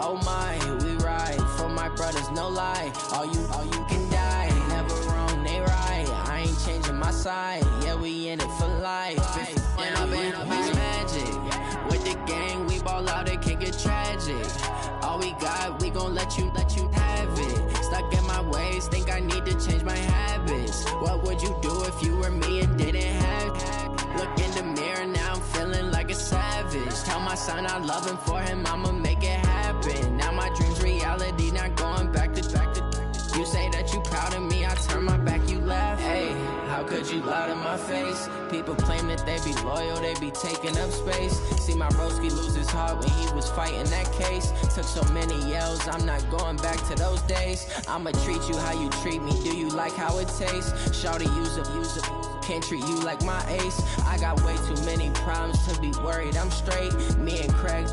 Oh my, we ride for my brothers, no lie. All you can die, never wrong, they right. I ain't changing my side, yeah, we in it for life. When I've been magic, with the gang, we ball out, it can get tragic. All we got, we gon' let you have it. Stuck in my ways, think I need to change my habits. What would you do if you were me and didn't have it? Look in the mirror, now I'm feeling like a savage. Tell my son I love him, for him I'ma make it happen. Now my dream's reality, not going back to. You say that you proud of me, I turn my back, you laugh. Hey, how could you lie to my face? People claim that they be loyal, they be taking up space. See my broski lose his heart when he was fighting that case. Took so many yells, I'm not going back to those days. I'ma treat you how you treat me, do you like how it tastes? Shawty, use it, can't treat you like my ace. I got way too many problems to be worried, I'm straight. Me and Craig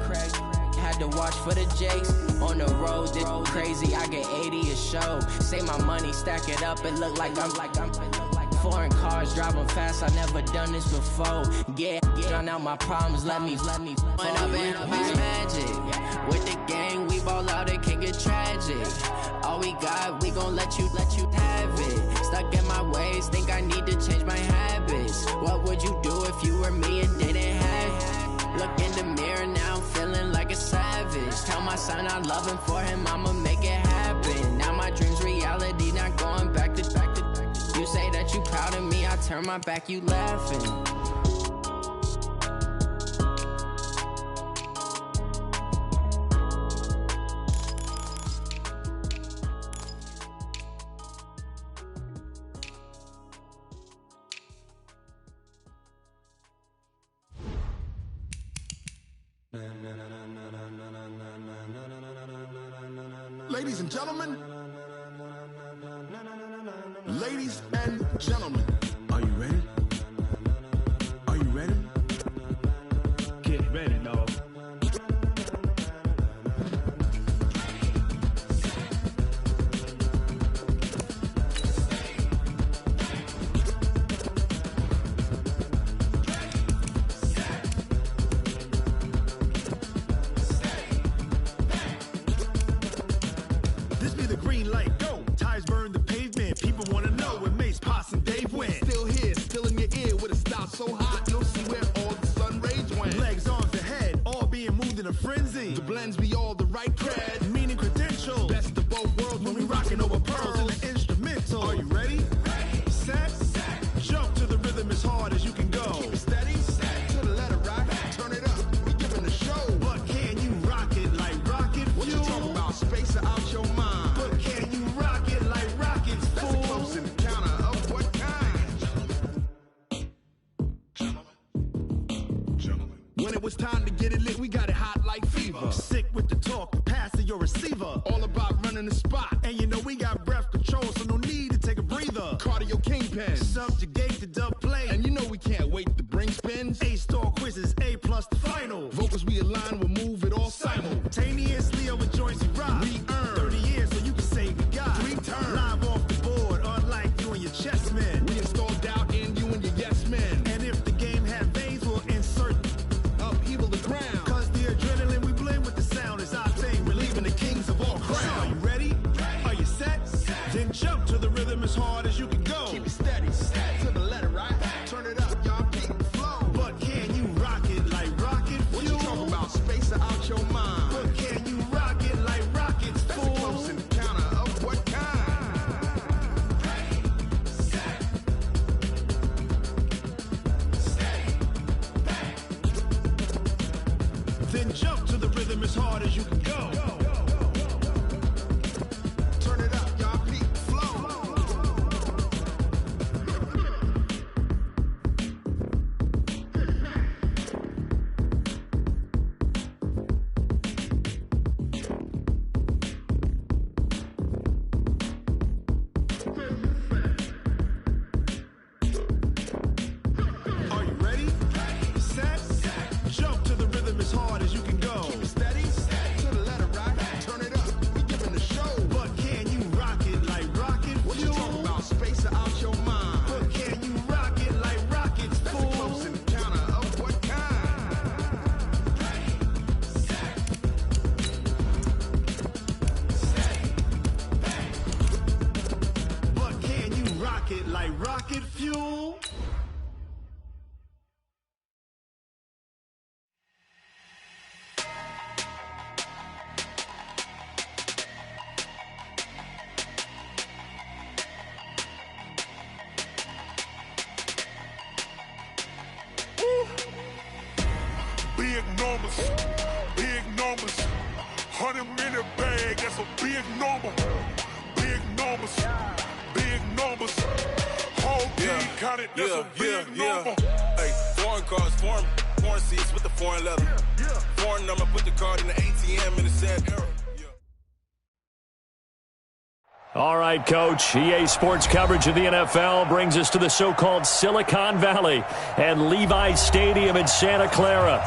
had to watch for the Jakes. On the road, this crazy, I get 80 a show. Say my money, stack it up, it look like I'm foreign cars, driving fast, I never done this before. Yeah, drown out my problems, let me When I've been magic, with the gang, we ball out, it can get tragic. All we got, we gon' let you have it. Stuck in my ways, think I need to change my habits. What would you do if you were me and didn't have it? Look in the mirror, now I'm feeling like a savage. Tell my son I love him, for him I'ma make it happen. Now my dream's reality, not going back to. You say that you proud of me, I turn my back, you laughing. Ladies and gentlemen, ladies and gentlemen, are you ready? Are you ready? Get ready, dog. This be the green light, go. Tires burn the pavement. People wanna know where Mace, Potts, and Dave went. Still here, still in your ear with a style so hot, you'll see where all the sun rays went. Legs, arms, the head, all being moved in a frenzy. The blends be all the right cred, meaning credentials. Best of both worlds when we rockin' over pearls in the instrumental. Are you ready? Set, jump to the rhythm as hard as you can go. Keep it steady, to the letter right. Turn it up, we giving the show. But can you rock it like rocket fuel? What you talking about? Space or out your mind? But can you rock it like rockets, fool? That's a close encounter of what kind? Gentlemen. When it was time to get it lit, we got it hot like fever. Sick with the talk, pass to your receiver. All about running the spot. And you know we got breath control, so no need to take a breather. Cardio kingpin, subjugate the dub play. And you know we can't wait to bring spins. A-star quizzes, A+ the final. Vocals we align, we'll move it all simultaneously over joints we rock. We earn 30 years so you can say we got 3 turns. Live off the board, unlike you and your chess men. We install doubt in you and your yes men. And if the game had veins, we'll insert upheaval the ground. Cause the adrenaline we blend with the sound is our thing. We're leaving the kings of all crown. Are you ready? Are you set? Then jump to the rhythm as hard as you can go. Keep it steady, to the letter right. Turn it up, y'all keep the flow. But can you rock it like rocket fuel? What you talking about? Space or out your mind? But can you rock it like rockets, fool? That's a close encounter of what kind? Then jump to the rhythm as hard as you can go. Turn it up, y'all keep the flow. Are you ready? Set, jump to the rhythm as hard as you can go. Keep it steady, to the letter right. money in the bag, that's a big number. Big numbers, big numbers. Whole team counted, that's a big number. Hey, foreign cars, foreign seats with the foreign leather. Foreign number, put the card in the ATM in the sad era. All right, Coach. EA Sports coverage of the NFL brings us to the so-called Silicon Valley and Levi's Stadium in Santa Clara.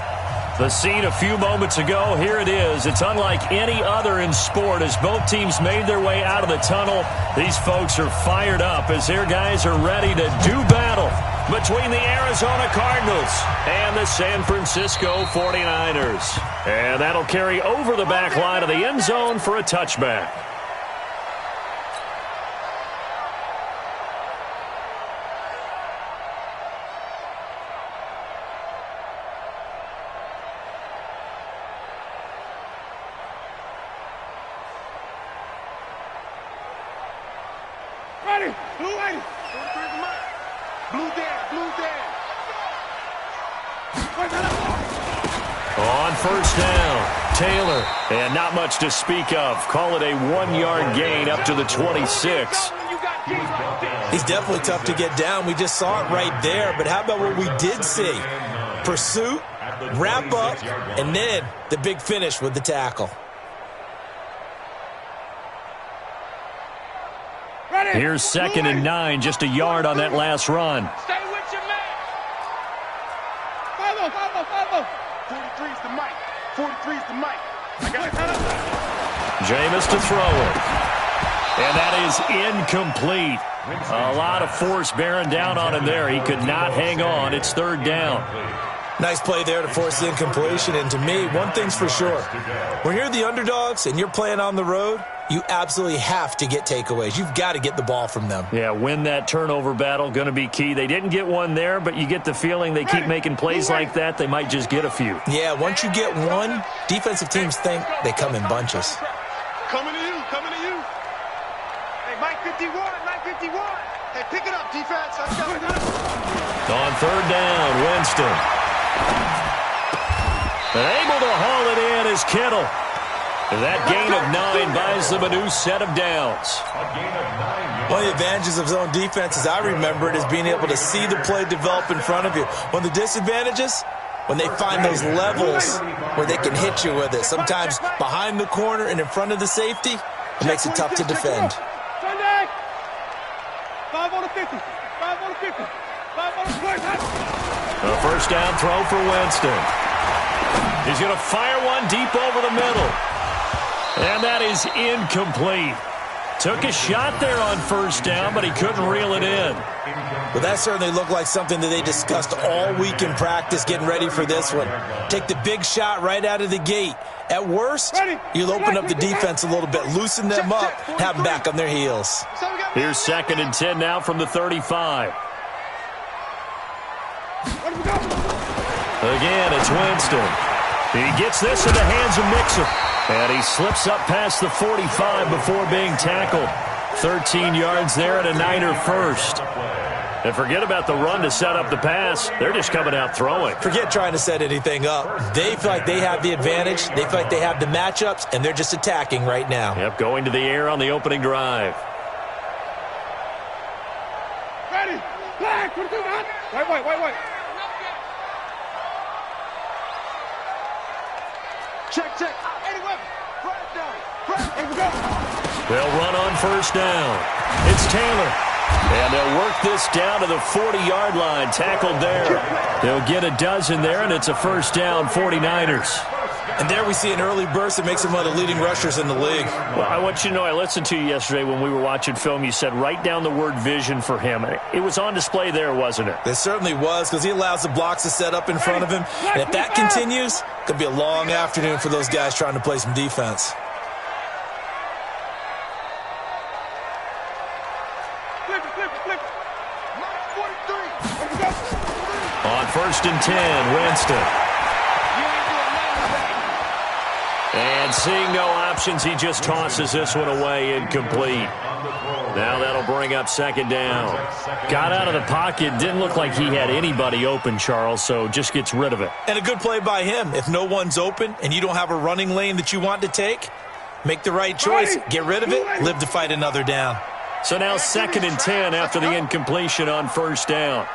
The scene a few moments ago, here it is. It's unlike any other in sport as both teams made their way out of the tunnel. These folks are fired up as their guys are ready to do battle between the Arizona Cardinals and the San Francisco 49ers. And that'll carry over the back line of the end zone for a touchback. Ready, blue 80. Blue dead. On first down, Taylor. And not much to speak of. Call it a 1-yard gain up to the 26. He's definitely tough to get down. We just saw it right there. But how about what we did see? Pursuit, wrap up, and then the big finish with the tackle. Here's 2nd and 9, just a yard on that last run. Stay with your man. Follow. 43's the mic. 43's the mic. I got it. Jameis to throw it. And that is incomplete. A lot of force bearing down on him there. He could not hang on. It's 3rd down. Nice play there to force the incompletion. And to me, one thing's for sure. When you're the underdogs and you're playing on the road, you absolutely have to get takeaways. You've got to get the ball from them. Yeah, win that turnover battle, going to be key. They didn't get one there, but you get the feeling they keep making plays like that, they might just get a few. Yeah, once you get one, defensive teams think they come in bunches. Coming to you. Hey, Mike 51. Hey, pick it up, defense. On 3rd down, Winston. And able to haul it in is Kittle. That gain of 9 buys them a new set of downs. One of the advantages of zone defense, as I remember it, is being able to see the play develop in front of you. One of the disadvantages, when they find those levels where they can hit you with it. Sometimes behind the corner and in front of the safety, it makes it tough to defend. Sunday. 5 on the 50. 5 on the 50. 5 on the 20. A first down throw for Winston. He's going to fire one deep over the middle. And that is incomplete. Took a shot there on first down, but he couldn't reel it in. Well, that certainly looked like something that they discussed all week in practice, getting ready for this one. Take the big shot right out of the gate. At worst, you'll open up the defense a little bit, loosen them up, have them back on their heels. Here's 2nd and 10 now from the 35. Again, it's Winston. He gets this in the hands of Mixon. And he slips up past the 45 before being tackled. 13 yards there and a Niner first. And forget about the run to set up the pass. They're just coming out throwing. Forget trying to set anything up. They feel like they have the advantage. They feel like they have the matchups, and they're just attacking right now. Yep, going to the air on the opening drive. Ready. Black. What are you doing, man? White. Check. Anyway. Here we go. They'll run on first down. It's Taylor. And they'll work this down to the 40-yard line. Tackled there. They'll get a dozen there, and it's a first down, 49ers. And there we see an early burst that makes him one of the leading rushers in the league. Well, I want you to know, I listened to you yesterday when we were watching film. You said write down the word vision for him. It was on display there, wasn't it? It certainly was, because he allows the blocks to set up in front of him. And if that continues, it could be a long afternoon for those guys trying to play some defense. On 1st and 10, Winston. And seeing no options, he just tosses this one away, incomplete. Now that'll bring up second down. Got out of the pocket. Didn't look like he had anybody open, Charles, so just gets rid of it. And a good play by him. If no one's open and you don't have a running lane that you want to take, make the right choice. Get rid of it. Live to fight another down. So now 2nd and 10 after the incompletion on first down.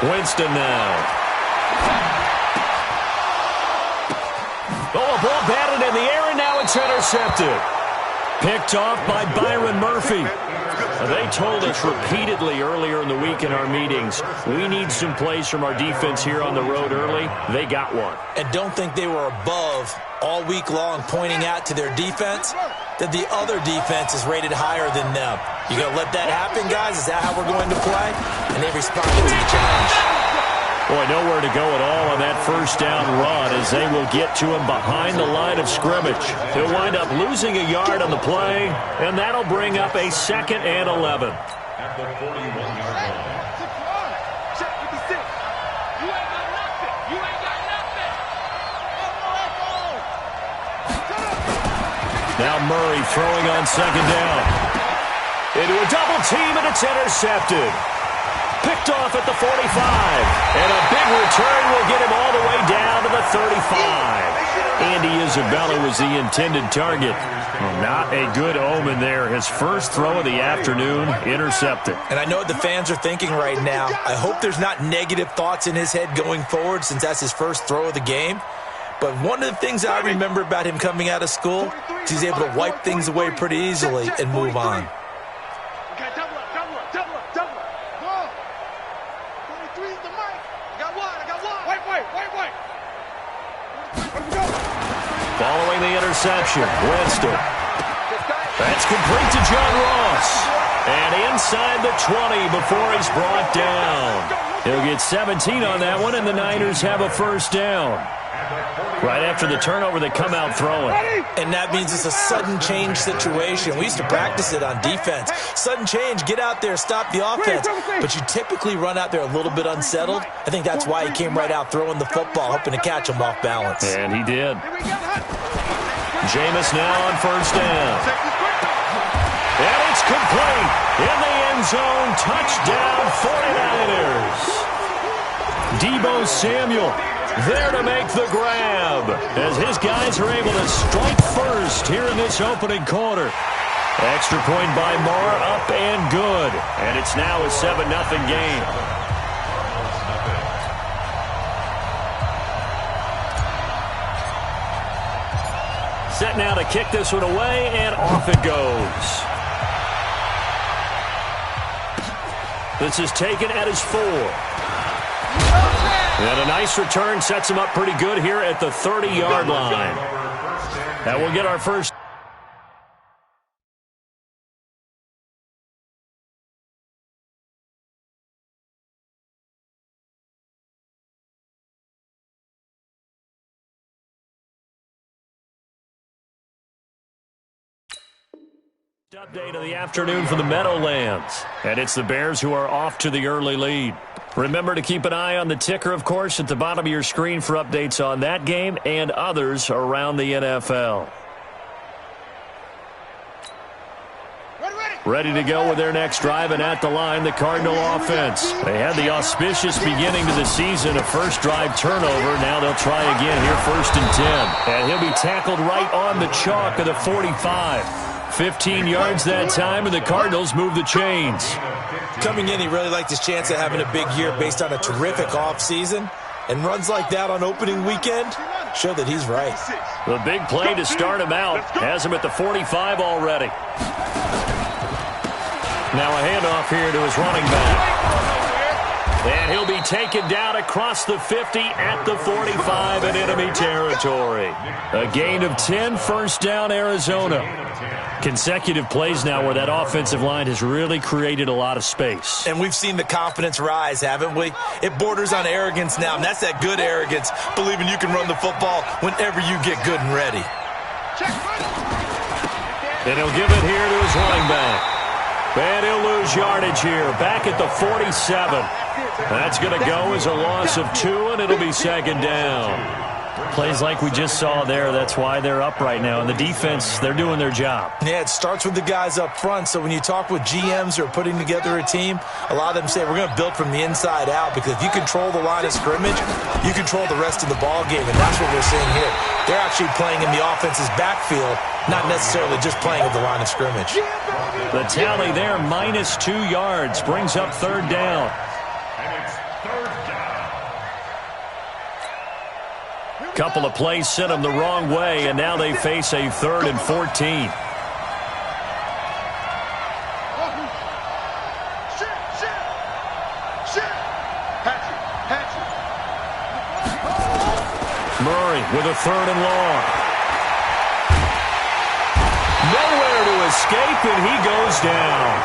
Winston now. Oh, a ball batted in the air, and now it's intercepted. Picked off by Byron Murphy. They told us repeatedly earlier in the week in our meetings, we need some plays from our defense here on the road early. They got one. And don't think they were above all week long pointing out to their defense that the other defense is rated higher than them. You going to let that happen, guys? Is that how we're going to play? And they responded to the challenge. Boy, nowhere to go at all on that first down run as they will get to him behind the line of scrimmage. He'll wind up losing a yard on the play, and that'll bring up a 2nd and 11. At the 41-yard line. Now Murray throwing on second down. Into a double team, and it's intercepted. Picked off at the 45. And a big return will get him all the way down to the 35. Andy Isabella was the intended target. Well, not a good omen there. His first throw of the afternoon, intercepted. And I know what the fans are thinking right now. I hope there's not negative thoughts in his head going forward since that's his first throw of the game. But one of the things I remember about him coming out of school is he's able to wipe things away pretty easily and move on. Following the interception, Winston. That's complete to John Ross. And inside the 20 before he's brought down. He'll get 17 on that one, and the Niners have a first down. Right after the turnover, they come out throwing. And that means it's a sudden change situation. We used to practice it on defense. Sudden change, get out there, stop the offense. But you typically run out there a little bit unsettled. I think that's why he came right out throwing the football, hoping to catch him off balance. And he did. Jameis now on first down. And it's complete. In the end zone, touchdown 49ers. Deebo Samuel there to make the grab as his guys are able to strike first here in this opening quarter. Extra point by Moore, up and good. And it's now a 7-0 game. Set now to kick this one away, and off it goes. This is taken at his 4. And a nice return sets him up pretty good here at the 30-yard line. That will get our first. Update of the afternoon for the Meadowlands. And it's the Bears who are off to the early lead. Remember to keep an eye on the ticker, of course, at the bottom of your screen for updates on that game and others around the NFL. Ready to go with their next drive, and at the line, the Cardinal offense. They had the auspicious beginning to the season, a first drive turnover. Now they'll try again here, 1st and 10. And he'll be tackled right on the chalk of the 45. 15 yards that time, and the Cardinals move the chains. Coming in, he really liked his chance of having a big year based on a terrific offseason. And runs like that on opening weekend show that he's right. The big play to start him out has him at the 45 already. Now a handoff here to his running back. And he'll be taken down across the 50 at the 45 in enemy territory. A gain of 10, first down Arizona. Consecutive plays now where that offensive line has really created a lot of space. And we've seen the confidence rise, haven't we? It borders on arrogance now, and that's that good arrogance, believing you can run the football whenever you get good and ready. And he'll give it here to his running back. And he'll lose yardage here, back at the 47. That's going to go as a loss of 2, and it'll be second down. Plays like we just saw there, that's why they're up right now. And the defense, they're doing their job. Yeah, it starts with the guys up front. So when you talk with GMs who are putting together a team, a lot of them say we're going to build from the inside out, because if you control the line of scrimmage, you control the rest of the ball game, and that's what we're seeing here. They're actually playing in the offense's backfield, not necessarily just playing at the line of scrimmage. The tally there, -2 yards, brings up third down. Couple of plays sent them the wrong way, and now they face a 3rd and 14. Murray with a 3rd and long. Nowhere to escape, and he goes down.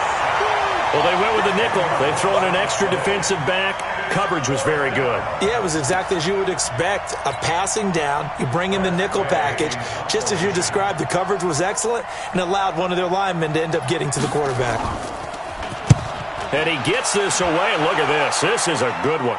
Well, they went with the nickel. They throw in an extra defensive back. Coverage was very good. Yeah, it was exactly as you would expect. A passing down, you bring in the nickel package. Just as you described, the coverage was excellent and allowed one of their linemen to end up getting to the quarterback. And he gets this away. Look at this. This is a good one.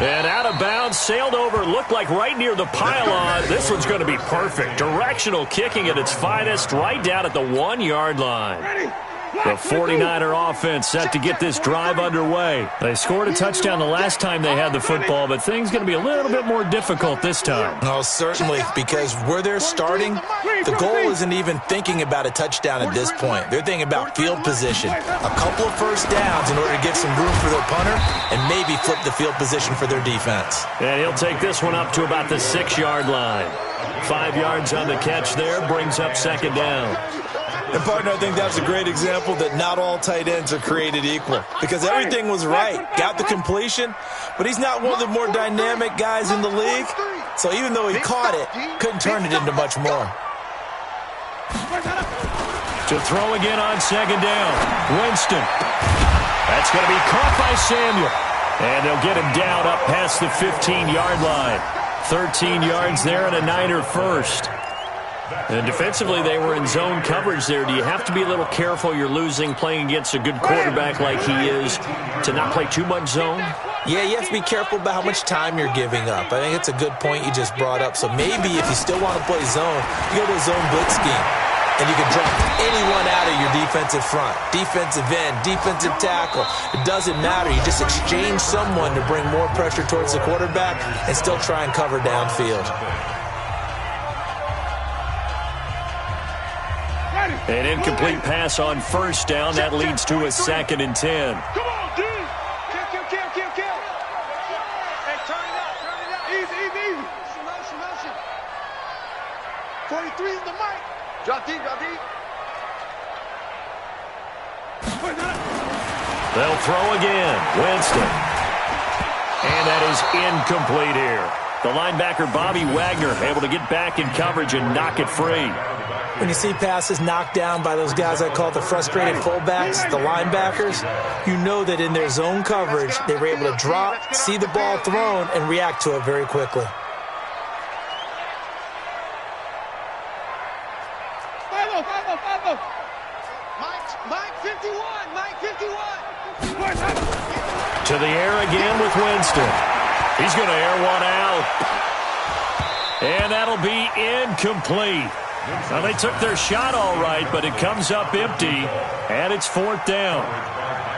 And out of bounds, sailed over, looked like right near the pylon. This one's going to be perfect. Directional kicking at its finest, right down at the 1-yard line. The 49er offense set to get this drive underway. They scored a touchdown the last time they had the football, but things going to be a little bit more difficult this time. No, certainly, because where they're starting, the goal isn't even thinking about a touchdown at this point. They're thinking about field position. A couple of first downs in order to get some room for their punter and maybe flip the field position for their defense. And he'll take this one up to about the 6-yard line. 5 yards on the catch there, brings up second down. And, partner, I think that's a great example that not all tight ends are created equal, because everything was right. Got the completion, but he's not one of the more dynamic guys in the league. So even though he caught it, couldn't turn it into much more. To throw again on second down, Winston. That's going to be caught by Samuel. And they'll get him down up past the 15-yard line. 13 yards there and a Niner first. And defensively, they were in zone coverage there. Do you have to be a little careful you're losing playing against a good quarterback like he is to not play too much zone? Yeah, you have to be careful about how much time you're giving up. I think it's a good point you just brought up. So maybe if you still want to play zone, you go to a zone blitz scheme. And you can drop anyone out of your defensive front. Defensive end, defensive tackle. It doesn't matter. You just exchange someone to bring more pressure towards the quarterback and still try and cover downfield. An incomplete pass on first down. That leads to a 2nd and 10. Come on, D! Kill. Hey, turn it up. Easy. Motion. 43 is the mic. Drop deep. They'll throw again. Winston. And that is incomplete here. The linebacker, Bobby Wagner, able to get back in coverage and knock it free. When you see passes knocked down by those guys I call the frustrated fullbacks, the linebackers, you know that in their zone coverage, they were able to drop, see the ball thrown, and react to it very quickly. Mike 51. To the air again with Winston. He's going to air one out. And that'll be incomplete. Well, they took their shot all right, but it comes up empty, and it's 4th down.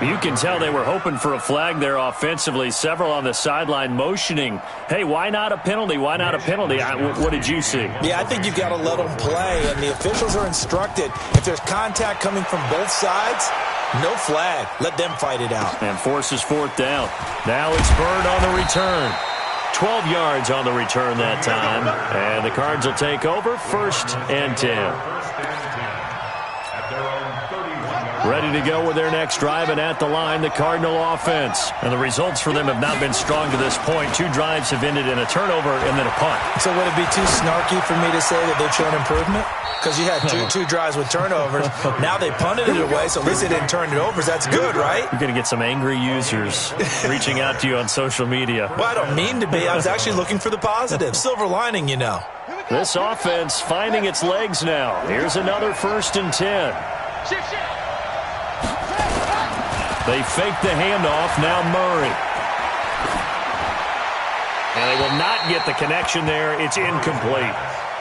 You can tell they were hoping for a flag there offensively. Several on the sideline motioning, hey, why not a penalty? Why not a penalty? What did you see? Yeah, I think you've got to let them play, and the officials are instructed, if there's contact coming from both sides, no flag. Let them fight it out. And forces 4th down. Now it's Bird on the return. 12 yards on the return that time. And the Cards will take over 1st and 10. Ready to go with their next drive, and at the line, the Cardinal offense. And the results for them have not been strong to this point. 2 drives have ended in a turnover and then a punt. So would it be too snarky for me to say that they've shown improvement? Because you had two drives with turnovers. Now they punted it away, so at least they didn't turn it over. That's good, right? You're going to get some angry users reaching out to you on social media. Well, I don't mean to be. I was actually looking for the positive. Silver lining, you know. This offense finding its legs now. Here's another 1st and 10. They fake the handoff. Now Murray. And they will not get the connection there. It's incomplete.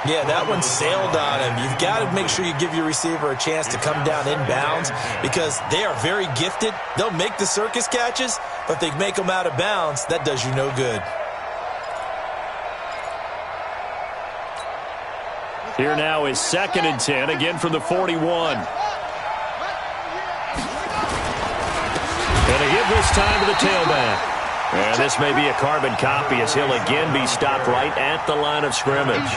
Yeah, that one sailed on him. You've got to make sure you give your receiver a chance to come down inbounds because they are very gifted. They'll make the circus catches, but if they make them out of bounds, that does you no good. Here now is 2nd and 10, again from the 41. And a give this time to the tailback. And this may be a carbon copy as he'll again be stopped right at the line of scrimmage.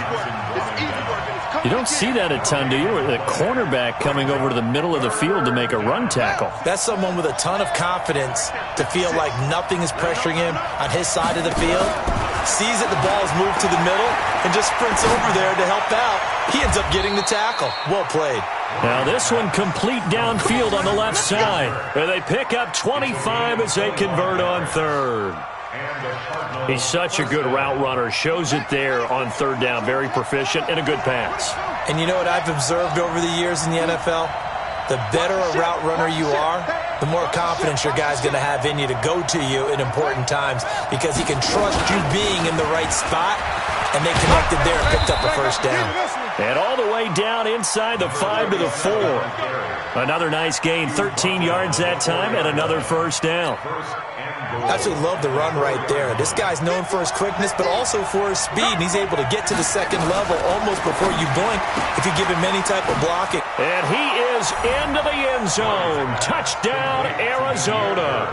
You don't see that a ton, do you? The cornerback coming over to the middle of the field to make a run tackle. That's someone with a ton of confidence to feel like nothing is pressuring him on his side of the field. Sees that the ball is moved to the middle and just sprints over there to help out. He ends up getting the tackle. Well played. Now this one complete downfield on the left side. And they pick up 25 as they convert on 3rd. He's such a good route runner. Shows it there on 3rd down. Very proficient and a good pass. And you know what I've observed over the years in the NFL? The better a route runner you are, the more confidence your guy's going to have in you to go to you in important times because he can trust you being in the right spot, and they connected there and picked up a 1st down. And all the way down inside the 5 to the 4. Another nice gain, 13 yards that time, and another 1st down. Absolutely love the run right there. This guy's known for his quickness, but also for his speed. And he's able to get to the 2nd level almost before you blink if you give him any type of blocking. And he is into the end zone. Touchdown, Arizona.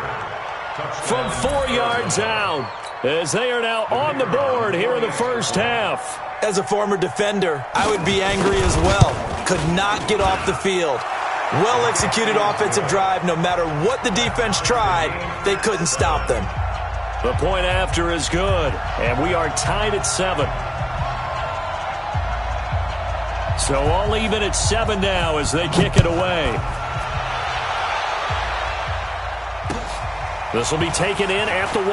From 4 yards out, as they are now on the board here in the 1st half. As a former defender, I would be angry as well. Could not get off the field. Well-executed offensive drive. No matter what the defense tried, they couldn't stop them. The point after is good, and we are tied at 7. So all even at 7 now as they kick it away. This will be taken in at the 1.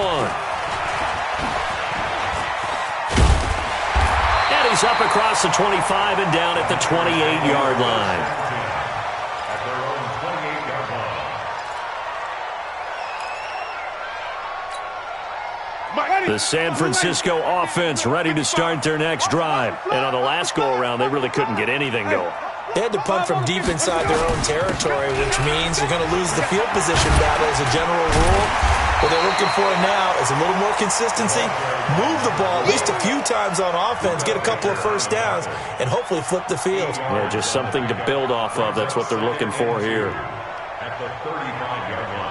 And he's up across the 25 and down at the 28-yard line. The San Francisco offense ready to start their next drive. And on the last go-around, they really couldn't get anything going. They had to punt from deep inside their own territory, which means they're going to lose the field position battle as a general rule. What they're looking for now is a little more consistency, move the ball at least a few times on offense, get a couple of 1st downs, and hopefully flip the field. Yeah, just something to build off of. That's what they're looking for here. At the 35-yard line.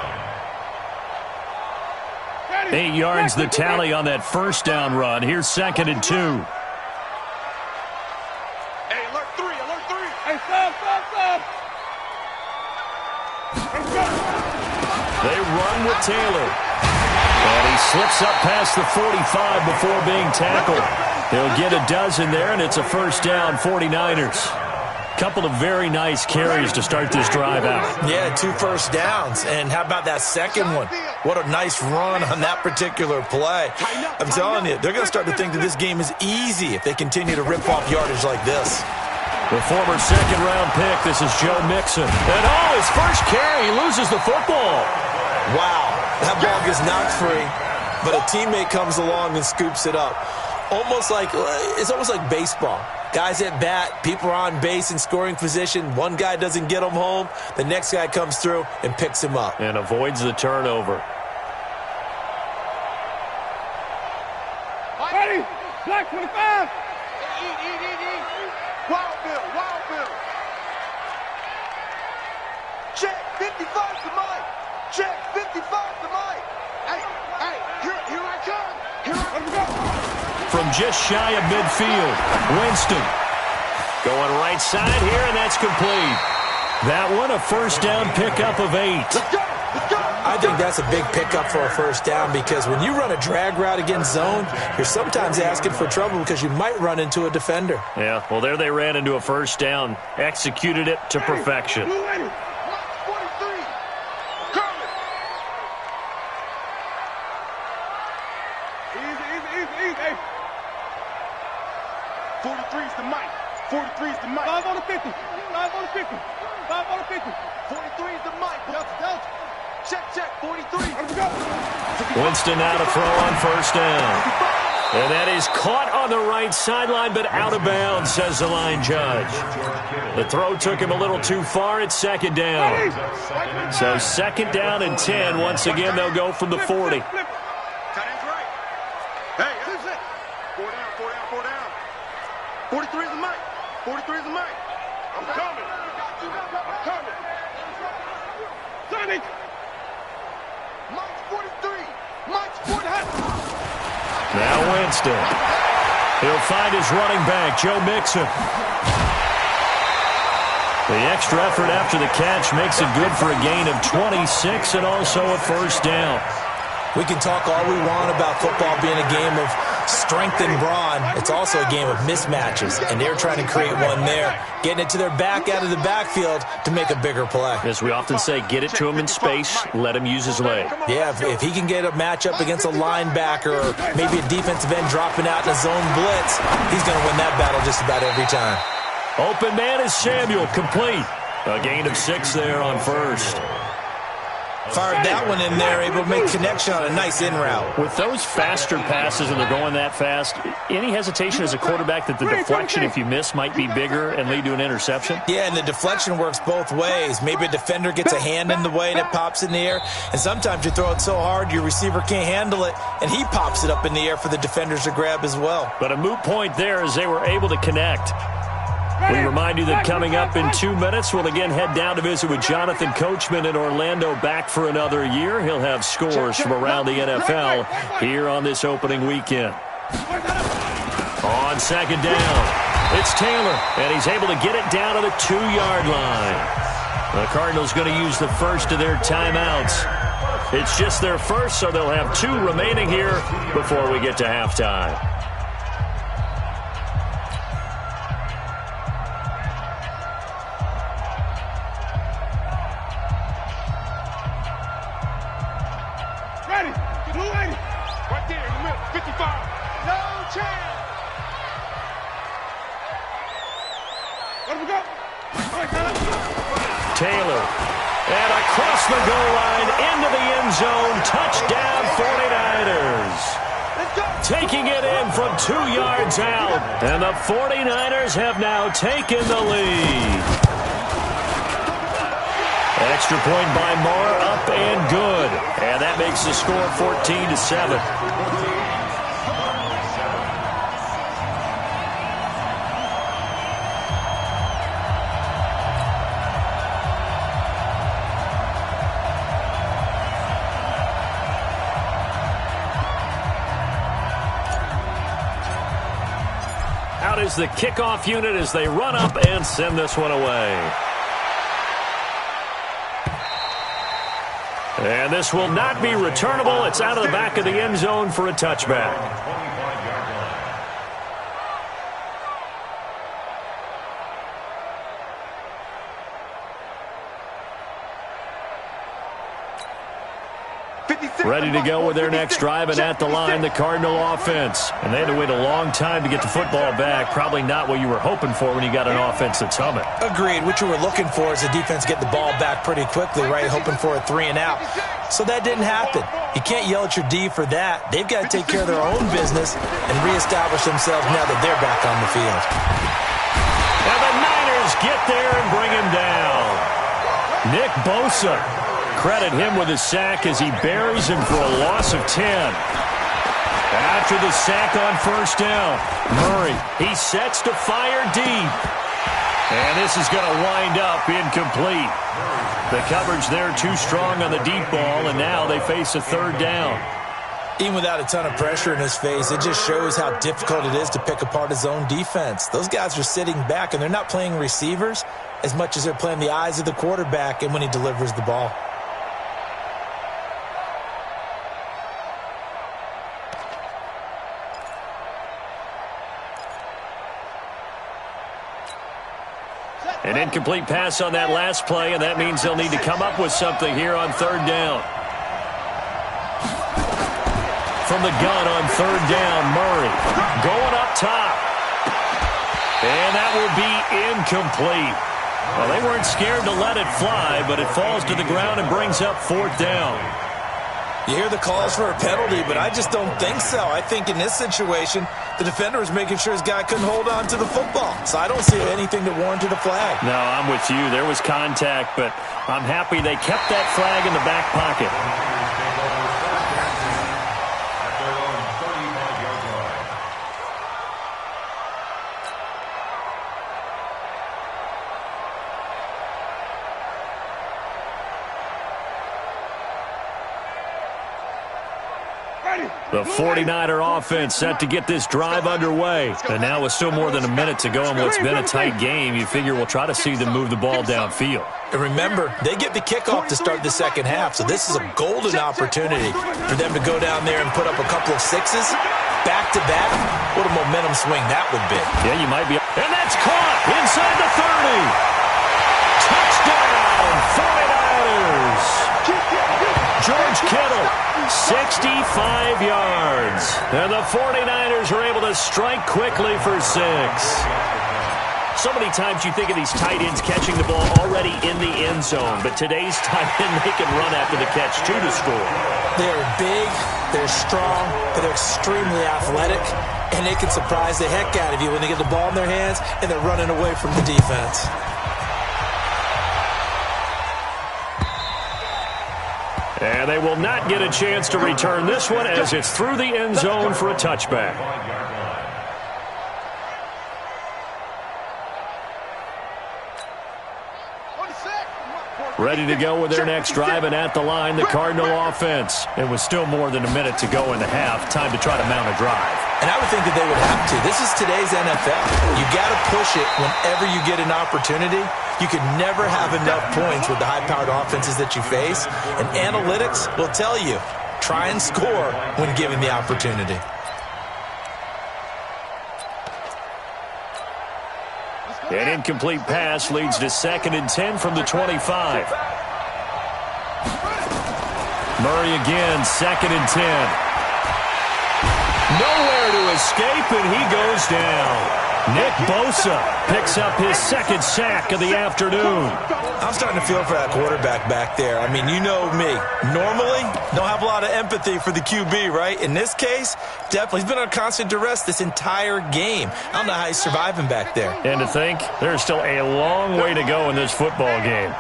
8 yards the tally on that 1st down run. Here's 2nd and 2. Hey, alert 3, alert 3. Hey, stop. They run with Taylor. And he slips up past the 45 before being tackled. He'll get a dozen there, and it's a 1st down, 49ers. Couple of very nice carries to start this drive out. Yeah, 2 1st downs. And how about that 2nd one? What a nice run on that particular play. I'm telling you, they're going to start to think that this game is easy if they continue to rip off yardage like this. The former 2nd-round pick, this is Joe Mixon. And his first carry, he loses the football. Wow, that ball gets knocked free, but a teammate comes along and scoops it up. It's almost like baseball. Guys at bat, people are on base in scoring position. One guy doesn't get him home. The next guy comes through and picks him up. And avoids the turnover. Ready? Black 25. Eat. Wild Bill. Check 55 to Mike. Check 55 to Mike. Hey, here I come. From just shy of midfield, Winston going right side here, and that's complete. That one, a 1st down pickup of 8. I think that's a big pickup for a 1st down because when you run a drag route against zone, you're sometimes asking for trouble because you might run into a defender. Yeah, well, there they ran into a 1st down, executed it to perfection. 43's the mic. 43's the mic. 5 on the 50. 5 on the 50. 5 on the 50. 43's the mic. Delta. Check, 43. Winston now to throw on first down. And that is caught on the right sideline, but out of bounds, says the line judge. The throw took him a little too far. It's second down. So second down and 10. Once again, they'll go from the 40. Hey, that's it. 4 down. 43 is the mic. 43 is the mic. I'm coming. Sonny. Mike's 43. Mike's 40. Now Winston. He'll find his running back, Joe Mixon. The extra effort after the catch makes it good for a gain of 26 and also a first down. We can talk all we want about football being a game of strength and brawn. It's also a game of mismatches, and they're trying to create one there, getting it to their back out of the backfield to make a bigger play. As we often say, get it to him in space, let him use his leg. Yeah, if he can get a matchup against a linebacker or maybe a defensive end dropping out in a zone blitz, he's going to win that battle just about every time. Open man is Samuel, complete. A gain of 6 there on first. Fired that one in there, able to make connection on a nice in route. With those faster passes and they're going that fast, any hesitation as a quarterback that the deflection, if you miss, might be bigger and lead to an interception? Yeah, and the deflection works both ways. Maybe a defender gets a hand in the way and it pops in the air, and sometimes you throw it so hard your receiver can't handle it, and he pops it up in the air for the defenders to grab as well. But a moot point there as they were able to connect. We remind you that coming up in 2 minutes, we'll again head down to visit with Jonathan Coachman in Orlando, back for another year. He'll have scores from around the NFL here on this opening weekend. On second down, it's Taylor, and he's able to get it down to the 2-yard line. The Cardinals going to use the first of their timeouts. It's just their first, so they'll have 2 remaining here before we get to halftime. Taylor, and across the goal line into the end zone. Touchdown 49ers. Taking it in from 2 yards out. And the 49ers have now taken the lead. Extra point by Marr, up and good. And that makes the score 14-7. Out is the kickoff unit as they run up and send this one away. And this will not be returnable. It's out of the back of the end zone for a touchback. Ready to go with their next drive, and at the line, the Cardinal offense. And they had to wait a long time to get the football back. Probably not what you were hoping for when you got an offense that's humming. Agreed. What you were looking for is the defense get the ball back pretty quickly, right? Hoping for a 3 and out. So that didn't happen. You can't yell at your D for that. They've got to take care of their own business and reestablish themselves now that they're back on the field. And the Niners get there and bring him down. Nick Bosa. Credit him with a sack as he buries him for a loss of 10. After the sack on first down, Murray, he sets to fire deep. And this is going to wind up incomplete. The coverage there too strong on the deep ball, and now they face a 3rd down. Even without a ton of pressure in his face, it just shows how difficult it is to pick apart his own defense. Those guys are sitting back, and they're not playing receivers as much as they're playing the eyes of the quarterback and when he delivers the ball. An incomplete pass on that last play, and that means they'll need to come up with something here on 3rd down. From the gun on 3rd down, Murray going up top. And that will be incomplete. Well, they weren't scared to let it fly, but it falls to the ground and brings up 4th down. You hear the calls for a penalty, but I just don't think so. I think in this situation, the defender was making sure his guy couldn't hold on to the football. So I don't see anything that warranted a flag. No, I'm with you. There was contact, but I'm happy they kept that flag in the back pocket. The 49er offense set to get this drive underway. And now with still more than a minute to go in what's been a tight game, you figure we'll try to see them move the ball downfield. And remember, they get the kickoff to start the second half, so this is a golden opportunity for them to go down there and put up a couple of sixes back-to-back. What a momentum swing that would be. Yeah, you might be. And that's caught inside the 30. Touchdown, 49ers. George Kittle, 65 yards. And the 49ers are able to strike quickly for 6. So many times you think of these tight ends catching the ball already in the end zone, but today's tight end, they can run after the catch, too, to score. They're big, they're strong, and they're extremely athletic, and they can surprise the heck out of you when they get the ball in their hands and they're running away from the defense. And they will not get a chance to return this one as it's through the end zone for a touchback. Ready to go with their next drive, and at the line, the Cardinal offense. It was still more than a minute to go in the half. Time to try to mount a drive. And I would think that they would have to. This is today's NFL. You got to push it whenever you get an opportunity. You can never have enough points with the high-powered offenses that you face. And analytics will tell you, try and score when given the opportunity. An incomplete pass leads to 2nd and 10 from the 25. Murray again, 2nd and 10. Nowhere to escape, and he goes down. Nick Bosa picks up his 2nd sack of the afternoon. I'm starting to feel for that quarterback back there. I mean, you know me. Normally, don't have a lot of empathy for the QB, right? In this case, definitely. He's been on constant duress this entire game. I don't know how he's surviving back there. And to think, there's still a long way to go in this football game.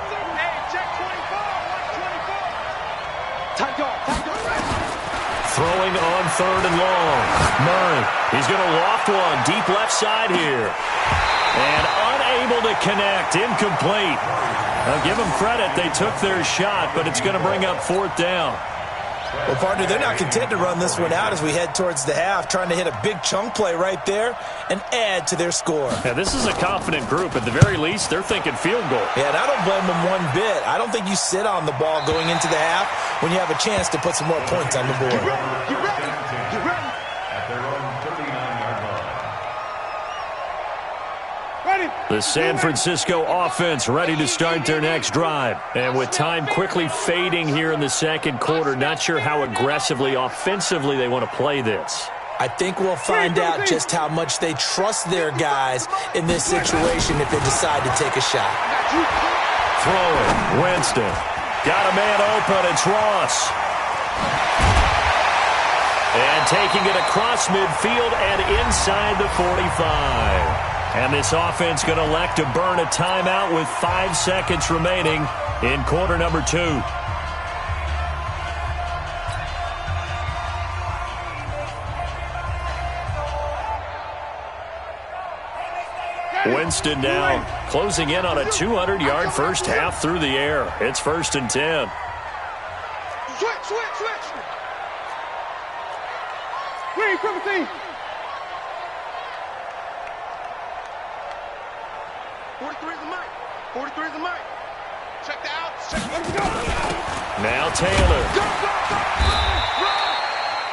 Throwing on 3rd and long. Murray, he's going to loft one deep left side here. And unable to connect, incomplete. Now give them credit, they took their shot, but it's going to bring up 4th down. Well, partner, they're not content to run this one out as we head towards the half, trying to hit a big chunk play right there and add to their score. Yeah, this is a confident group. At the very least, they're thinking field goal. Yeah, and I don't blame them one bit. I don't think you sit on the ball going into the half when you have a chance to put some more points on the board. Get ready. Get ready. At their own 39-yard line. The San Francisco offense ready to start their next drive. And with time quickly fading here in the second quarter, not sure how aggressively, offensively they want to play this. I think we'll find out just how much they trust their guys in this situation if they decide to take a shot. Throwing, Winston. Got a man open, it's Ross. And taking it across midfield and inside the 45. And this offense going to elect to burn a timeout with 5 seconds remaining in quarter number 2. Winston now closing in on a 200-yard first half through the air. It's 1st and 10. Switch. Green, triple team. 43 is the mic. 43 is the mic. Check the outs. Let's go. Now Taylor.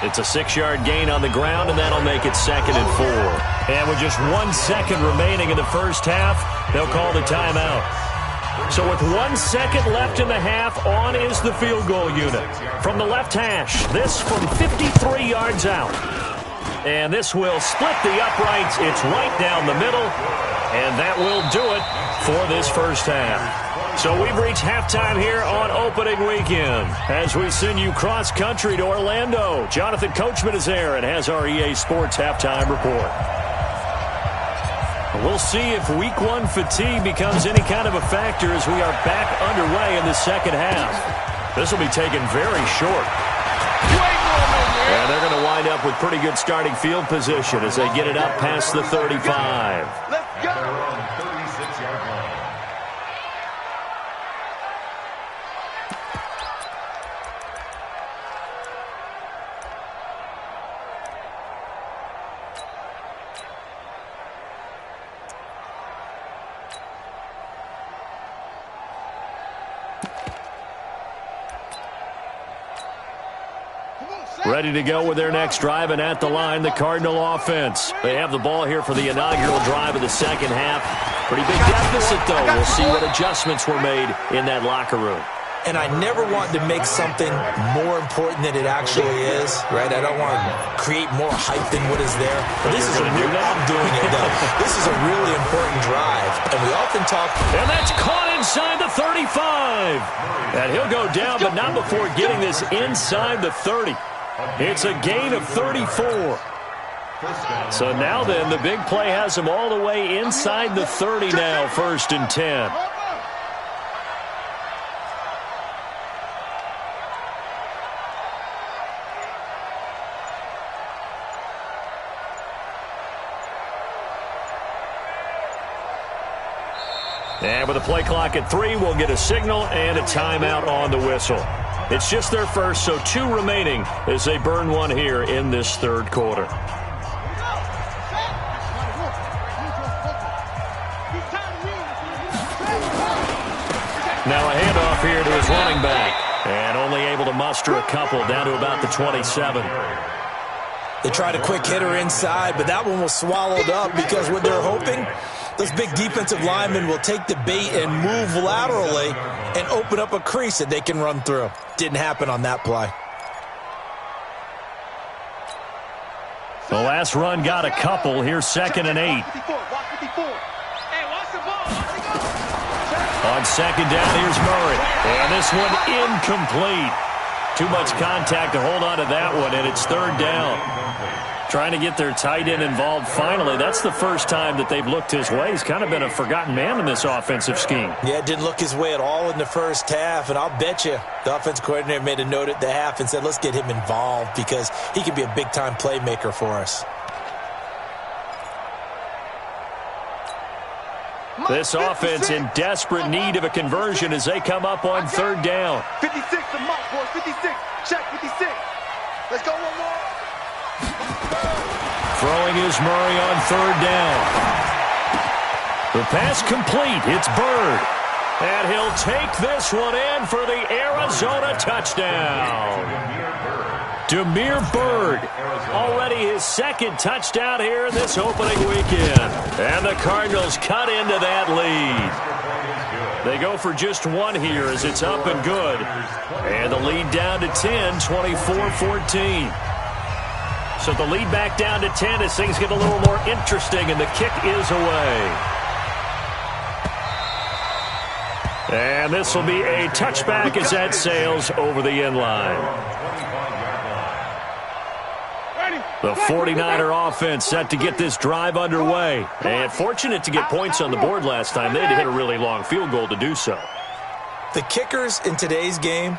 It's a 6-yard gain on the ground, and that'll make it 2nd and 4. And with just 1 second remaining in the first half, they'll call the timeout. So with 1 second left in the half, on is the field goal unit. From the left hash, this from 53 yards out. And this will split the uprights. It's right down the middle. And that will do it for this first half. So we've reached halftime here on opening weekend as we send you cross-country to Orlando. Jonathan Coachman is there and has our EA Sports halftime report. We'll see if week one fatigue becomes any kind of a factor as we are back underway in the second half. This will be taken very short. And they're going to wind up with pretty good starting field position as they get it up past the 35. Let's go. They're on 36-yard line. Ready to go with their next drive, and at the line, the Cardinal offense. They have the ball here for the inaugural drive of the second half. Pretty big deficit, though. We'll see what adjustments were made in that locker room. And I never want to make something more important than it actually is, right? I don't want to create more hype than what is there. But this is I'm doing it, though. This is a really important drive, and we often talk. And that's caught inside the 35. And he'll go down, but not before getting this inside the 30. It's a gain of 34. So now then, the big play has him all the way inside the 30 now, 1st and 10. And with a play clock at 3, we'll get a signal and a timeout on the whistle. It's just their first, so 2 remaining as they burn one here in this third quarter. Now a handoff here to his running back. And only able to muster a couple down to about the 27. They tried a quick hitter inside, but that one was swallowed up because what they're hoping, those big defensive linemen will take the bait and move laterally and open up a crease that they can run through. Didn't happen on that play. The last run got a couple. Here's 2nd and 8. On 2nd down, here's Murray. And this one incomplete. Too much contact to hold on to that one, and it's 3rd down. Trying to get their tight end involved finally. That's the first time that they've looked his way. He's kind of been a forgotten man in this offensive scheme. Yeah, it didn't look his way at all in the first half, and I'll bet you the offensive coordinator made a note at the half and said, let's get him involved because he can be a big-time playmaker for us. This offense in desperate need of a conversion as they come up on 3rd down. 56 to Mike, boys. 56. Check 56. Let's go one more. Throwing is Murray on 3rd down. The pass complete. It's Bird. And he'll take this one in for the Arizona touchdown. Demir Bird, already his 2nd touchdown here in this opening weekend. And the Cardinals cut into that lead. They go for just 1 here as it's up and good. And the lead down to 10, 24-14. So the lead back down to 10 as things get a little more interesting, and the kick is away. And this will be a touchback as that sails over the end line. The 49er offense set to get this drive underway. And fortunate to get points on the board last time. They had to hit a really long field goal to do so. The kickers in today's game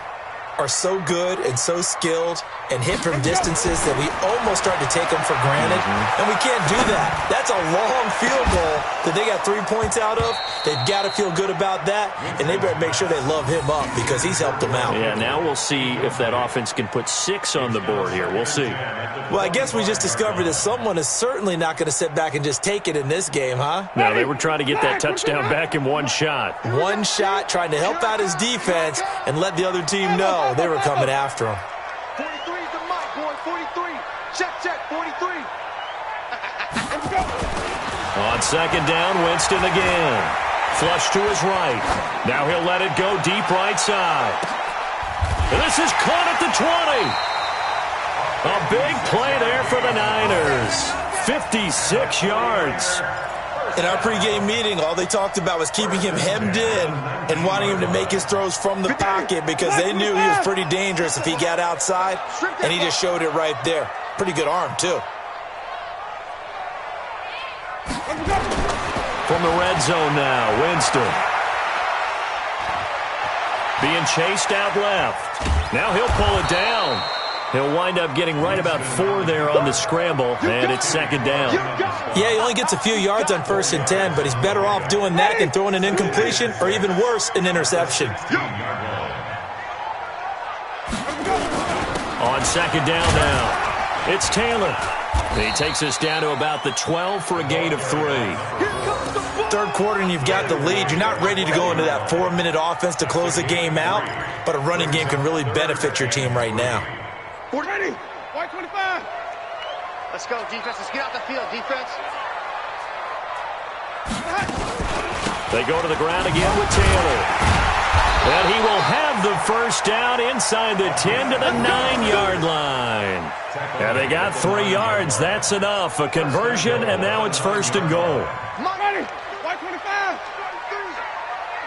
are so good and so skilled and hit from distances that we almost start to take them for granted. And we can't do that. That's a long field goal that they got 3 points out of. They've got to feel good about that, and they better make sure they love him up because he's helped them out. Yeah, now we'll see if that offense can put 6 on the board here. We'll see. Well, I guess we just discovered that someone is certainly not going to sit back and just take it in this game, huh? No, they were trying to get that touchdown back in one shot. One shot, trying to help out his defense and let the other team know they were coming after him. 43 is the mic, boys. 43. Check, 43. Let's go. On 2nd down, Winston again. Flush to his right. Now he'll let it go deep right side. And this is caught at the 20. A big play there for the Niners. 56 yards. In our pregame meeting, all they talked about was keeping him hemmed in and wanting him to make his throws from the pocket because they knew he was pretty dangerous if he got outside, and he just showed it right there. Pretty good arm, too. From the red zone now, Winston. Being chased out left. Now he'll pull it down. He'll wind up getting right about 4 there on the scramble, and it's second down. Yeah, he only gets a few yards on 1st and 10, but he's better off doing that than throwing an incompletion or even worse, an interception. On second down now, it's Taylor. He takes us down to about the 12 for a gain of 3. Third quarter and you've got the lead. You're not ready to go into that 4-minute offense to close the game out, but a running game can really benefit your team right now. 40, white 25. Let's go, defense. Let's get out the field, defense. They go to the ground again with Taylor. And he will have the first down inside the 10 to the 9-yard line. And they got 3 yards. That's enough. A conversion, and now it's 1st and goal. Come on, ready. White 25. I'm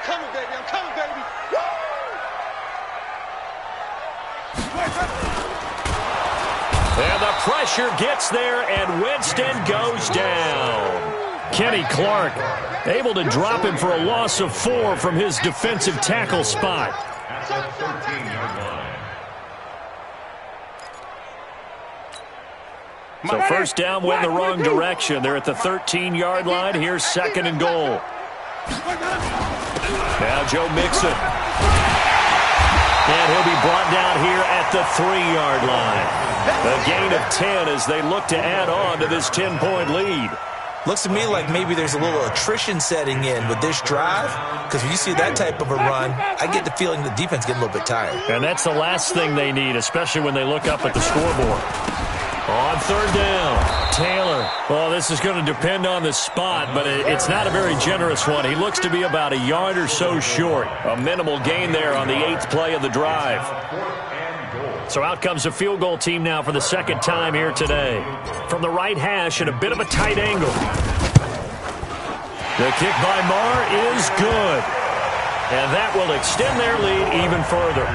coming, baby. I'm coming, baby. And the pressure gets there, and Winston goes down. Kenny Clark able to drop him for a loss of 4 from his defensive tackle spot. At the 13-yard line. So first down went the wrong direction. They're at the 13-yard line. Here's 2nd and goal. Now Joe Mixon. And he'll be brought down here at the 3-yard line. A gain of 10 as they look to add on to this 10-point lead. Looks to me like maybe there's a little attrition setting in with this drive, because when you see that type of a run, I get the feeling the defense getting a little bit tired. And that's the last thing they need, especially when they look up at the scoreboard. On 3rd down, Taylor. Well, this is going to depend on the spot, but it's not a very generous one. He looks to be about a yard or so short. A minimal gain there on the 8th play of the drive. So out comes a field goal team now for the 2nd time here today. From the right hash at a bit of a tight angle. The kick by Marr is good. And that will extend their lead even further.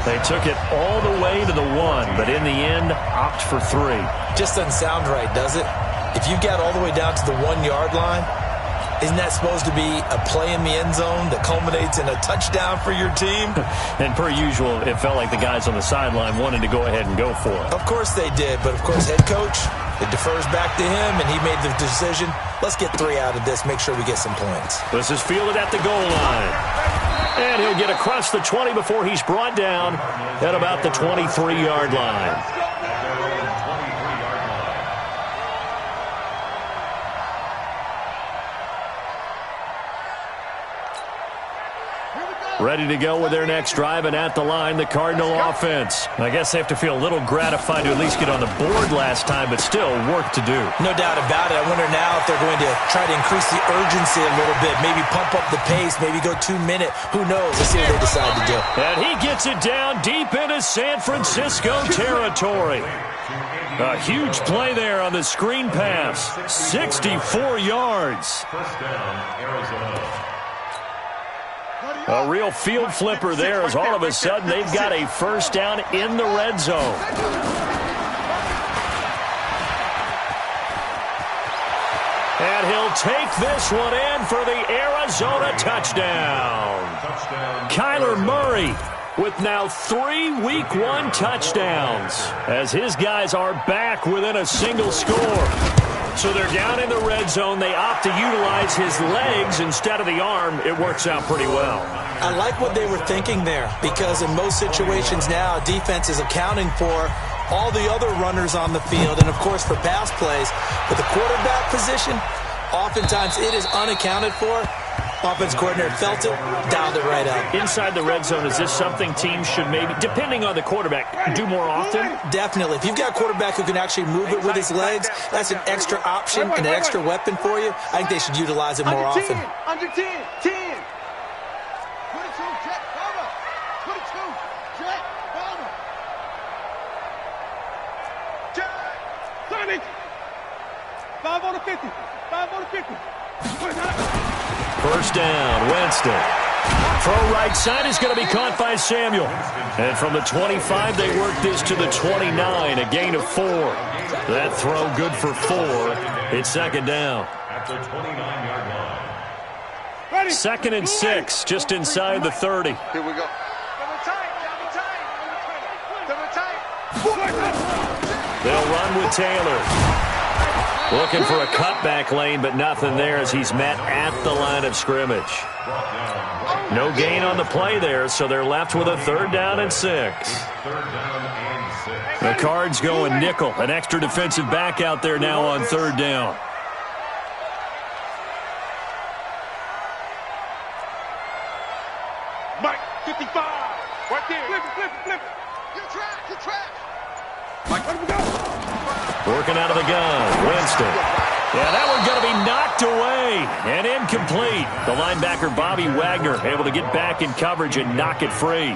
They took it all the way to the 1, but in the end, opt for 3. Just doesn't sound right, does it? If you got all the way down to the 1-yard line, isn't that supposed to be a play in the end zone that culminates in a touchdown for your team? And per usual, it felt like the guys on the sideline wanted to go ahead and go for it. Of course they did, but of course head coach, it defers back to him, and he made the decision, let's get 3 out of this, make sure we get some points. This is fielded at the goal line. And he'll get across the 20 before he's brought down at about the 23-yard line. Ready to go with their next drive, and at the line, the Cardinal offense. I guess they have to feel a little gratified to at least get on the board last time, but still work to do. No doubt about it. I wonder now if they're going to try to increase the urgency a little bit, maybe pump up the pace, maybe go 2-minute. Who knows? Let's see what they decide to do. And he gets it down deep into San Francisco territory. A huge play there on the screen pass. 64 yards. First down, Arizona. A real field flipper there as all of a sudden they've got a first down in the red zone. And he'll take this one in for the Arizona touchdown. Kyler Murray with now 3 Week 1 touchdowns as his guys are back within a single score. So they're down in the red zone. They opt to utilize his legs instead of the arm. It works out pretty well. I like what they were thinking there, because in most situations now, defense is accounting for all the other runners on the field and, of course, for pass plays. But the quarterback position, oftentimes it is unaccounted for. Offense coordinator felt it, dialed it right up. Inside the red zone, is this something teams should maybe, depending on the quarterback, do more often? Definitely. If you've got a quarterback who can actually move it with his legs, that's an extra option and an extra weapon for you. I think they should utilize it more often. Under 10, 10. 22, jet, bomber. 22, jet, bomber. Jet, 30. 5 on the 50. 5 on the 50. First down, Winston. Throw right side is going to be caught by Samuel. And from the 25, they work this to the 29, a gain of 4. That throw good for 4. It's second down. At the 29-yard line. 2nd and 6, just inside the 30. Here we go. They'll run with Taylor. Looking for a cutback lane, but nothing there as he's met at the line of scrimmage. No gain on the play there, so they're left with a 3rd down and 6. The Cards going nickel. An extra defensive back out there now on 3rd down. Mike, 55. Right there. Flip it. You track. Mike, let him go. Working out of the gun, Winston. Yeah, that one's going to be knocked away and incomplete. The linebacker, Bobby Wagner, able to get back in coverage and knock it free.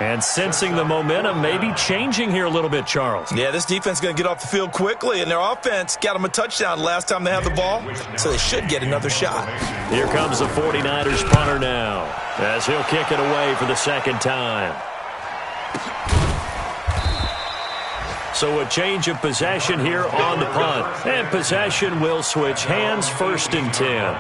And sensing the momentum maybe changing here a little bit, Charles. Yeah, this defense is going to get off the field quickly, and their offense got them a touchdown last time they had the ball, so they should get another shot. Here comes the 49ers punter now, as he'll kick it away for the 2nd time. So a change of possession here on the punt. And possession will switch hands, 1st and 10.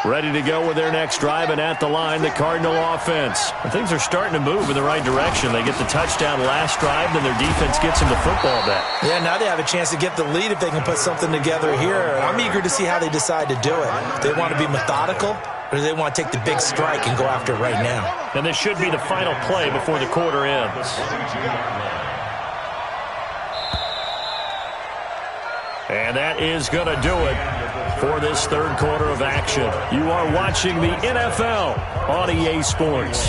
Ready to go with their next drive, and at the line, the Cardinal offense. And things are starting to move in the right direction. They get the touchdown last drive, then their defense gets them the football back. Yeah, now they have a chance to get the lead if they can put something together here. I'm eager to see how they decide to do it. They want to be methodical, or do they want to take the big strike and go after it right now? And this should be the final play before the quarter ends. And that is going to do it for this 3rd quarter of action. You are watching the NFL on EA Sports.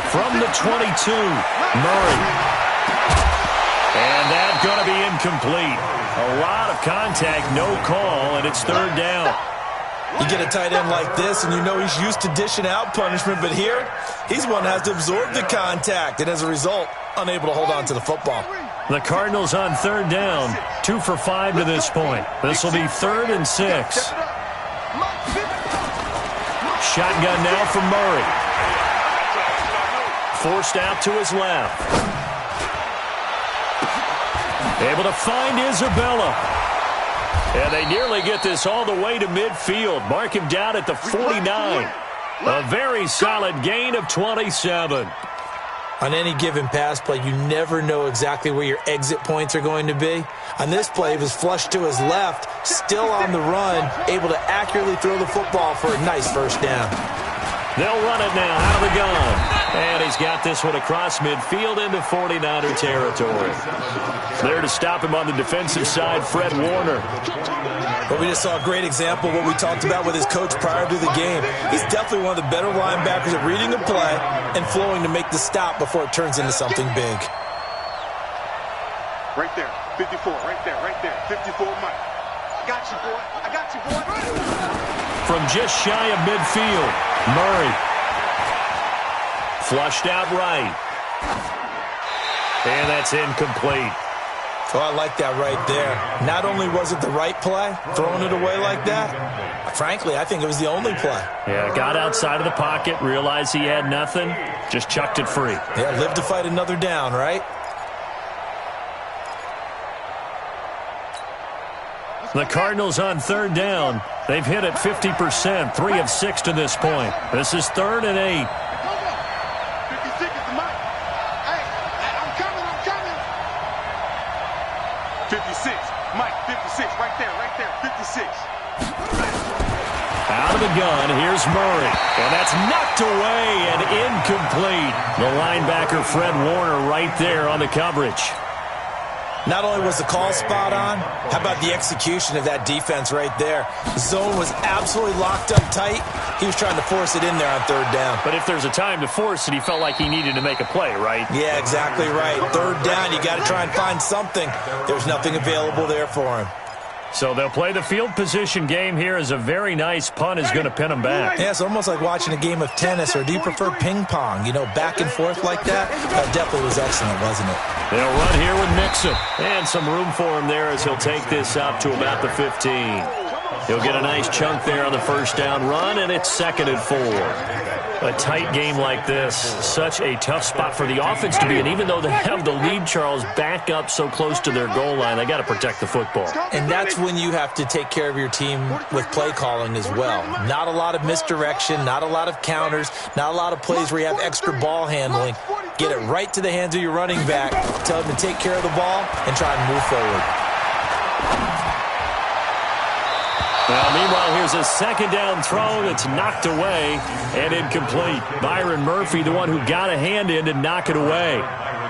From the 22, Murray. And that's going to be incomplete. A lot of contact, no call, and it's 3rd down. You get a tight end like this, and you know he's used to dishing out punishment, but here, he's one that has to absorb the contact, and as a result, unable to hold on to the football. The Cardinals on 3rd down, 2 for 5 to this point. This will be 3rd and 6. Shotgun now from Murray. Forced out to his left. Able to find Isabella. And they nearly get this all the way to midfield. Mark him down at the 49. A very solid gain of 27. On any given pass play, you never know exactly where your exit points are going to be. On this play, it was flushed to his left, still on the run, able to accurately throw the football for a nice 1st down. They'll run it now out of the gun. And he's got this one across midfield into 49er territory. There to stop him on the defensive side, Fred Warner. But we just saw a great example of what we talked about with his coach prior to the game. He's definitely one of the better linebackers at reading a play and flowing to make the stop before it turns into something big. Right there, 54, right there, 54, Mike. I got you, boy. From just shy of midfield, Murray. Flushed out right. And that's incomplete. Oh, I like that right there. Not only was it the right play, throwing it away like that, frankly, I think it was the only play. Yeah, got outside of the pocket, realized he had nothing, just chucked it free. Yeah, live to fight another down, right? The Cardinals on 3rd down. They've hit it 50%, 3 of 6 to this point. This is 3rd and 8. 56 is the mic. Hey, I'm coming. 56, Mike, 56, right there, 56. Out of the gun, here's Murray. And that's knocked away and incomplete. The linebacker, Fred Warner, right there on the coverage. Not only was the call spot on, how about the execution of that defense right there? The zone was absolutely locked up tight. He was trying to force it in there on 3rd down. But if there's a time to force it, he felt like he needed to make a play, right? Yeah, exactly right. 3rd down, you got to try and find something. There's nothing available there for him. So they'll play the field position game here as a very nice punt is going to pin them back. Yeah, it's almost like watching a game of tennis, or do you prefer ping pong? You know, back and forth like that? That definitely was excellent, wasn't it? They'll run here with Mixon. And some room for him there as he'll take this up to about the 15. He'll get a nice chunk there on the first down run, and it's 2nd and 4. A tight game like this, such a tough spot for the offense to be in. Even though they have the lead, Charles, back up so close to their goal line, they got to protect the football. And that's when you have to take care of your team with play calling as well. Not a lot of misdirection, not a lot of counters, not a lot of plays where you have extra ball handling. Get it right to the hands of your running back, tell him to take care of the ball, and try and move forward. Well, meanwhile, here's a 2nd down throw that's knocked away and incomplete. Byron Murphy, the one who got a hand in to knock it away.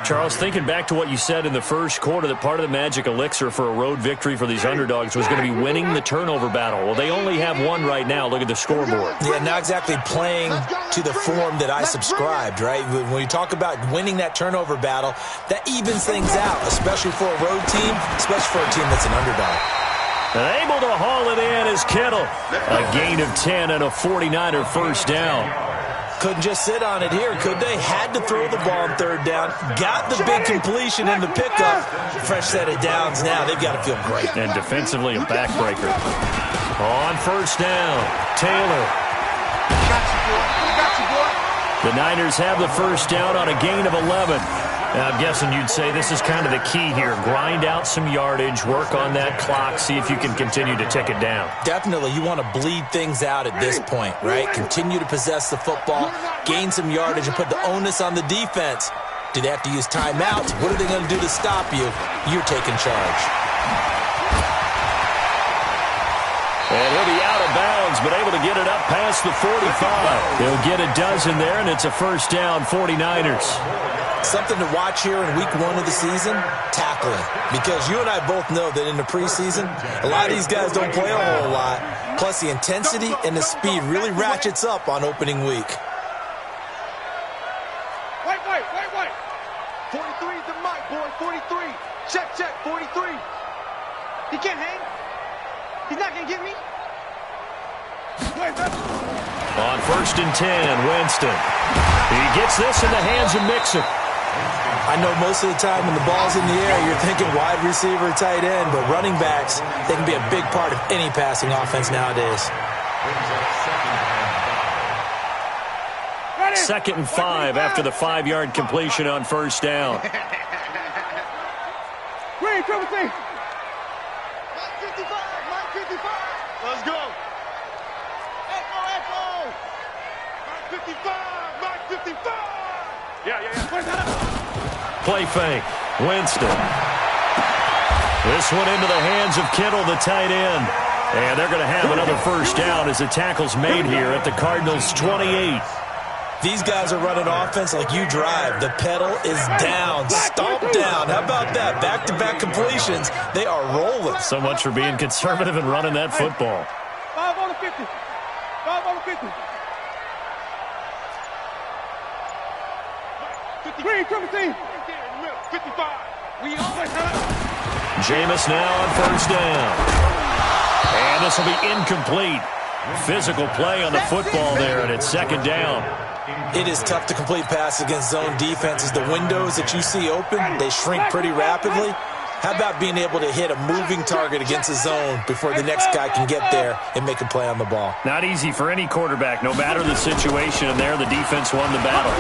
Charles, thinking back to what you said in the first quarter, that part of the magic elixir for a road victory for these underdogs was going to be winning the turnover battle. Well, they only have one right now. Look at the scoreboard. Yeah, not exactly playing to the form that I subscribed, right? When you talk about winning that turnover battle, that evens things out, especially for a road team, especially for a team that's an underdog. And able to haul it in is Kittle. A gain of 10 and a 49er first down. Couldn't just sit on it here, could they? Had to throw the ball on 3rd down. Got the big completion in the pickup. Fresh set of downs now. They've got to feel great. And defensively, a backbreaker. On first down, Taylor. The Niners have the first down on a gain of 11. Now, I'm guessing you'd say this is kind of the key here. Grind out some yardage, work on that clock, see if you can continue to tick it down. Definitely. You want to bleed things out at this point, right? Continue to possess the football, gain some yardage, and put the onus on the defense. Do they have to use timeouts? What are they going to do to stop you? You're taking charge. And he'll be out of bounds, but able to get it up past the 45. He'll get a dozen there, and it's a first down, 49ers. Something to watch here in week 1 of the season, tackling. Because you and I both know that in the preseason, a lot of these guys don't play a whole lot. Plus, the intensity and the speed really ratchets up on opening week. Wait. 43 is the mic, boy. 43. Check, 43. He can't hang. He's not going to get me. On 1st and 10, Winston. He gets this in the hands of Mixon. I know most of the time when the ball's in the air, you're thinking wide receiver, tight end, but running backs, they can be a big part of any passing offense nowadays. 2nd and 5 after the 5-yard completion on first down. Green, triple T. Mike 55. Let's go. Echo. Mike 55. Yeah. Play fake. Winston. This one into the hands of Kittle, the tight end. And they're going to have another first down as the tackle's made here at the Cardinals' 28. These guys are running offense like you drive. The pedal is down, stomp down. How about that? Back-to-back completions. They are rolling. So much for being conservative and running that football. 5 on the 50. 5 on the 50. Green, triple T. 55. We always have. Jameis now on first down. And this will be incomplete. Physical play on the football there, and it's 2nd down. It is tough to complete passes against zone defenses. The windows that you see open, they shrink pretty rapidly. How about being able to hit a moving target against a zone before the next guy can get there and make a play on the ball? Not easy for any quarterback, no matter the situation. And there, the defense won the battle.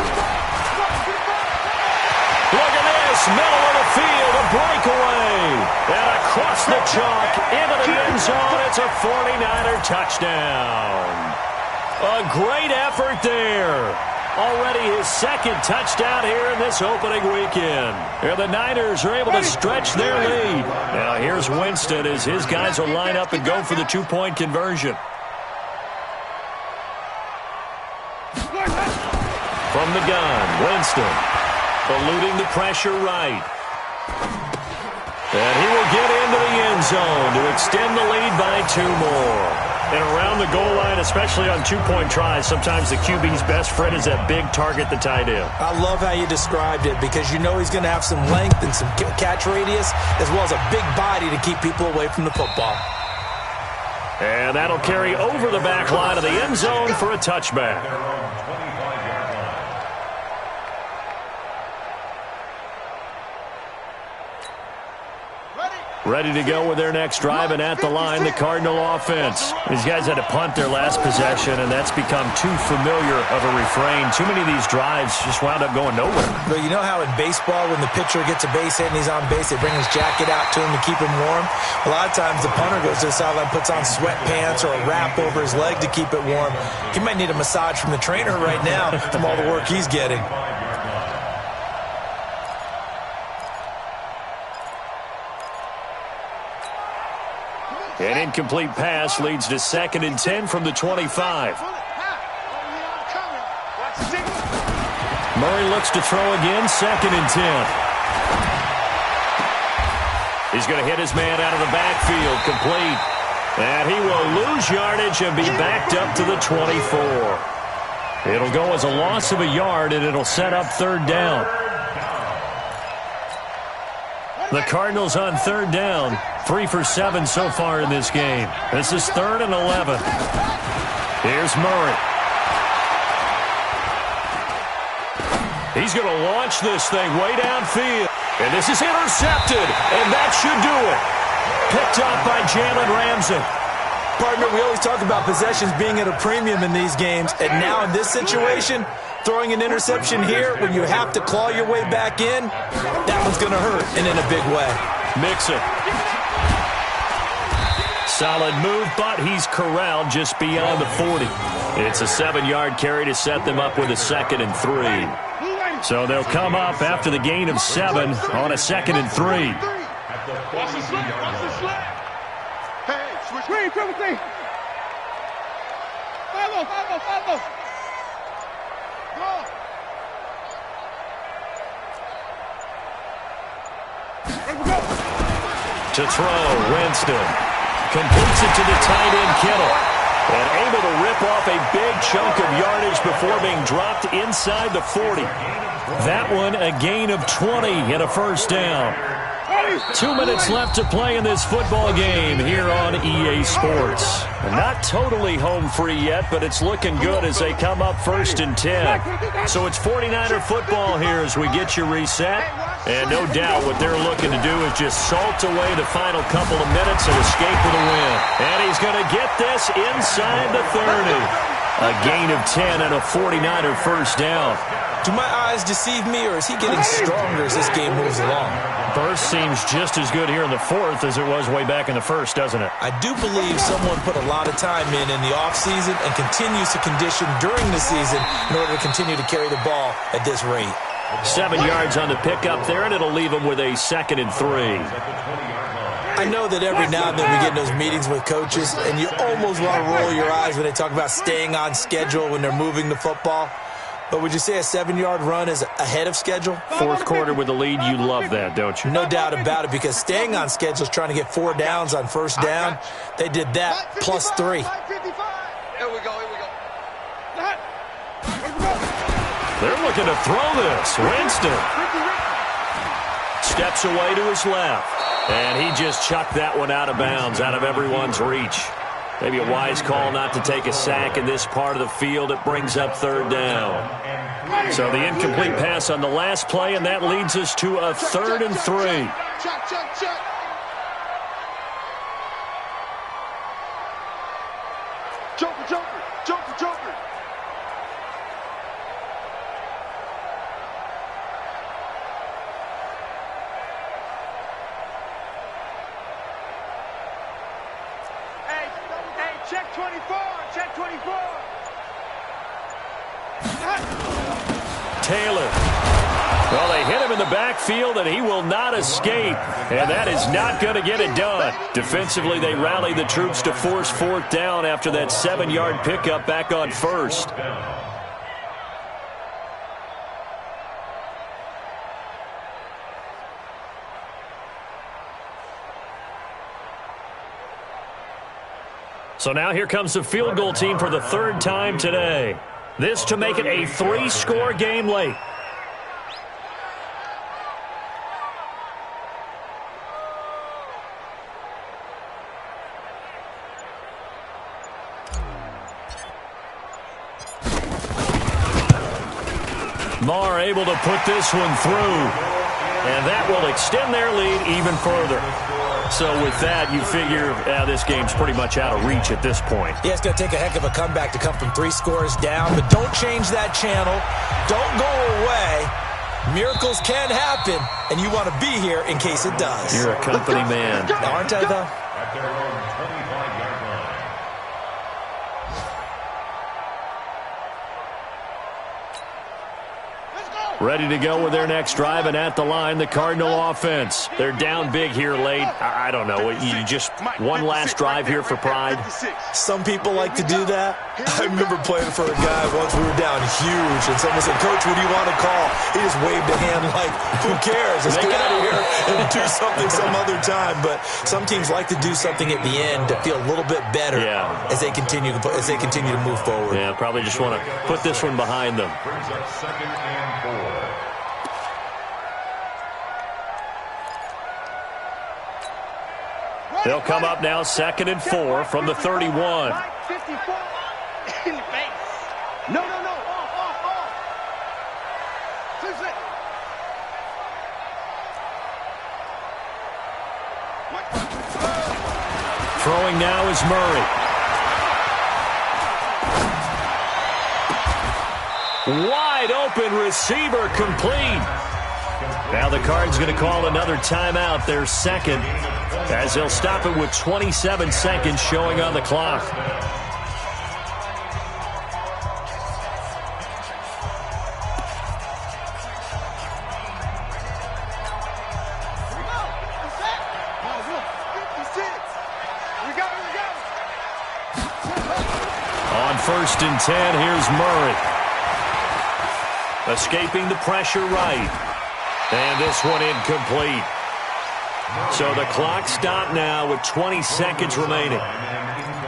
Look at this, middle of the field, a breakaway. And across the chalk, into the end zone, it's a 49er touchdown. A great effort there. Already his 2nd touchdown here in this opening weekend. And the Niners are able to stretch their lead. Now here's Winston as his guys will line up and go for the 2-point conversion. From the gun, Winston eluding the pressure right. And he will get into the end zone to extend the lead by 2 more. And around the goal line, especially on two-point tries, sometimes the QB's best friend is that big target, the tight end. I love how you described it because you know he's going to have some length and some catch radius as well as a big body to keep people away from the football. And that'll carry over the back line of the end zone for a touchback. Ready to go with their next drive, and at the line, the Cardinal offense. These guys had to punt their last possession, and that's become too familiar of a refrain. Too many of these drives just wound up going nowhere. But you know how in baseball, when the pitcher gets a base hit and he's on base, they bring his jacket out to him to keep him warm? A lot of times the punter goes to the sideline, puts on sweatpants or a wrap over his leg to keep it warm. He might need a massage from the trainer right now from all the work he's getting. An incomplete pass leads to 2nd and 10 from the 25. Murray looks to throw again, 2nd and 10. He's going to hit his man out of the backfield, complete. And he will lose yardage and be backed up to the 24. It'll go as a loss of a yard, and it'll set up 3rd down. The Cardinals on 3rd down, 3 for 7 so far in this game. This is 3rd and 11. Here's Murray. He's going to launch this thing way downfield. And this is intercepted, and that should do it. Picked up by Jalen Ramsey. Partner, we always talk about possessions being at a premium in these games, and now in this situation, throwing an interception here when you have to claw your way back in, that one's going to hurt, and in a big way. Mixon. Solid move, but he's corralled just beyond the 40. It's a 7-yard carry to set them up with a 2nd and 3. So they'll come up after the gain of 7 on a 2nd and 3. Watch the slip, watch the slip. Hey, switch. Green, triple T. Follow. Go. To throw, Winston. Completes it to the tight end, Kittle. And able to rip off a big chunk of yardage before being dropped inside the 40. That one a gain of 20 and a 1st down. 2 minutes left to play in this football game here on EA Sports. Not totally home free yet, but it's looking good as they come up 1st and 10. So it's 49er football here as we get you reset. And no doubt what they're looking to do is just salt away the final couple of minutes and escape with a win. And he's going to get this inside the 30. A gain of 10 and a 49er 1st down. Do my eyes deceive me, or is he getting stronger as this game moves along? Burst seems just as good here in the 4th as it was way back in the 1st, doesn't it? I do believe someone put a lot of time in the offseason and continues to condition during the season in order to continue to carry the ball at this rate. 7 yards on the pickup there, and it'll leave them with a 2nd and 3. I know that every now and then we get in those meetings with coaches, and you almost want to roll your eyes when they talk about staying on schedule when they're moving the football. But would you say a 7-yard run is ahead of schedule? 4th quarter with the lead, you love that, don't you? No doubt about it, because staying on schedule is trying to get 4 downs on 1st down. They did that plus 3. Here we go. They're looking to throw this. Winston steps away to his left. And he just chucked that one out of bounds, out of everyone's reach. Maybe a wise call not to take a sack in this part of the field. It brings up 3rd down. So the incomplete pass on the last play, and that leads us to a 3rd and 3. Check. Joker. Check 24. Taylor. Well, they hit him in the backfield, and he will not escape. And that is not going to get it done. Defensively, they rallied the troops to force 4th down after that 7-yard pickup back on 1st. So now here comes the field goal team for the third time today. This to make it a 3-score game late. Marr able to put this one through, and that will extend their lead even further. So with that, you figure this game's pretty much out of reach at this point. Yeah, it's going to take a heck of a comeback to come from 3 scores down, but don't change that channel. Don't go away. Miracles can happen, and you want to be here in case it does. You're a company man. Now, aren't I, though? At their own 25-yard line. Ready to go with their next drive, and at the line, the Cardinal offense. They're down big here late. I don't know. You just one last drive here for pride? Some people like to do that. I remember playing for a guy once. We were down huge, and someone said, "Coach, what do you want to call?" He just waved a hand like, "Who cares? Let's get out of here and do something some other time." But some teams like to do something at the end to feel a little bit better as they continue to move forward. Yeah, probably just want to put this one behind them. Brings up 2nd and 4. They'll come up now 2nd and 4 from the 31. 54 in the face. No. Off. 2 seconds. Throwing now is Murray. Wide open receiver complete. Now the Cards going to call another timeout, their second, as they'll stop it with 27 seconds showing on the clock. On 1st and 10, here's Murray. Escaping the pressure right. And this one incomplete. So the clock stopped now with 20 seconds remaining.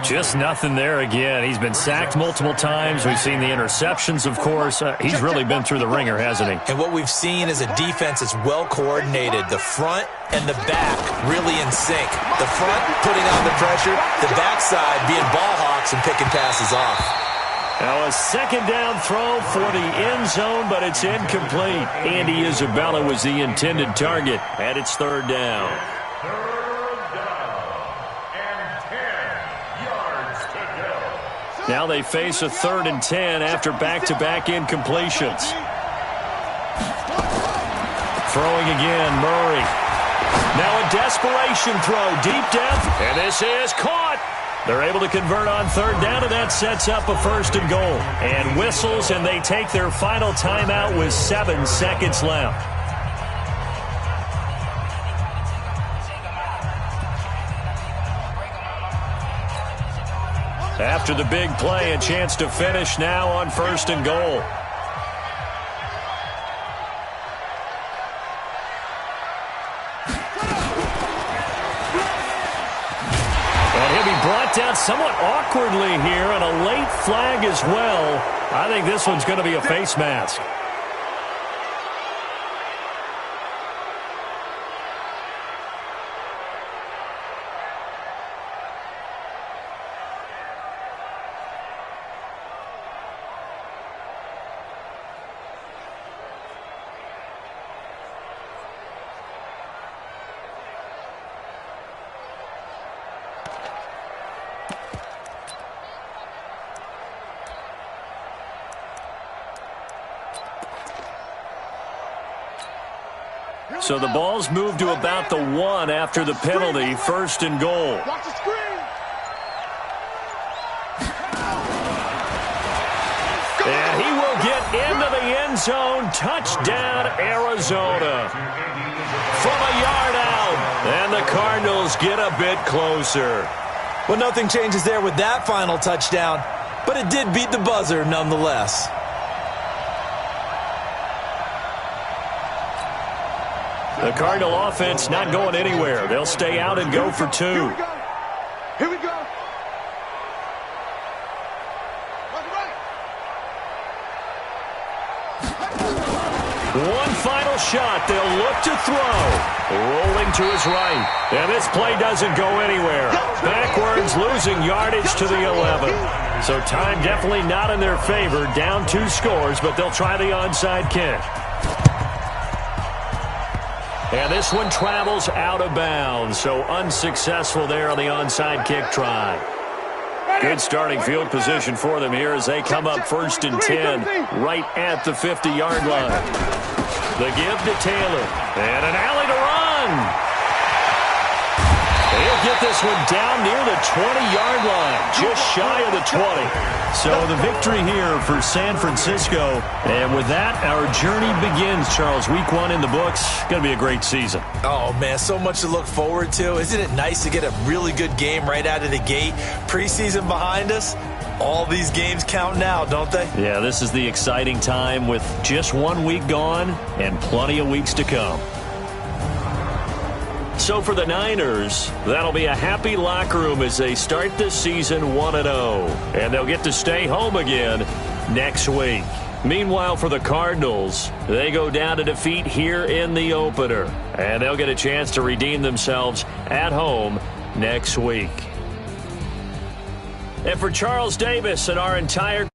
Just nothing there again. He's been sacked multiple times. We've seen the interceptions, of course. He's really been through the ringer, hasn't he? And what we've seen is a defense that's well coordinated. The front and the back really in sync. The front putting on the pressure, the backside being ball hawks and picking passes off. Now a 2nd down throw for the end zone, but it's incomplete. Andy Isabella was the intended target, and it's 3rd down. 3rd down and 10 yards to go. Now they face a 3rd and 10 after back-to-back incompletions. Throwing again, Murray. Now a desperation throw, deep depth, and this is caught. They're able to convert on 3rd down, and that sets up a 1st and goal. And whistles, and they take their final timeout with 7 seconds left. After the big play, a chance to finish now on 1st and goal. Brought down somewhat awkwardly here, and a late flag as well. I think this one's going to be a face mask. So the ball's moved to about the 1 after the penalty, 1st and goal. Watch the screen. And he will get into the end zone. Touchdown, Arizona. From a yard out. And the Cardinals get a bit closer. Well, nothing changes there with that final touchdown, but it did beat the buzzer nonetheless. The Cardinal offense not going anywhere. They'll stay out and go for 2. Here we go. final shot. They'll look to throw. Rolling to his right. And this play doesn't go anywhere. Backwards, losing yardage to the 11. So time definitely not in their favor. Down 2 scores, but they'll try the onside kick. And this one travels out of bounds. So unsuccessful there on the onside kick try. Good starting field position for them here as they come up 1st and 10 right at the 50-yard line. The give to Taylor. And an alley to run. He'll get this one down near the 20-yard line, just shy of the 20. So the victory here for San Francisco. And with that, our journey begins, Charles. Week 1 in the books. Going to be a great season. Oh, man, so much to look forward to. Isn't it nice to get a really good game right out of the gate? Preseason behind us. All these games count now, don't they? Yeah, this is the exciting time with just 1 week gone and plenty of weeks to come. So for the Niners, that'll be a happy locker room as they start this season 1-0. And they'll get to stay home again next week. Meanwhile, for the Cardinals, they go down to defeat here in the opener. And they'll get a chance to redeem themselves at home next week. And for Charles Davis and our entire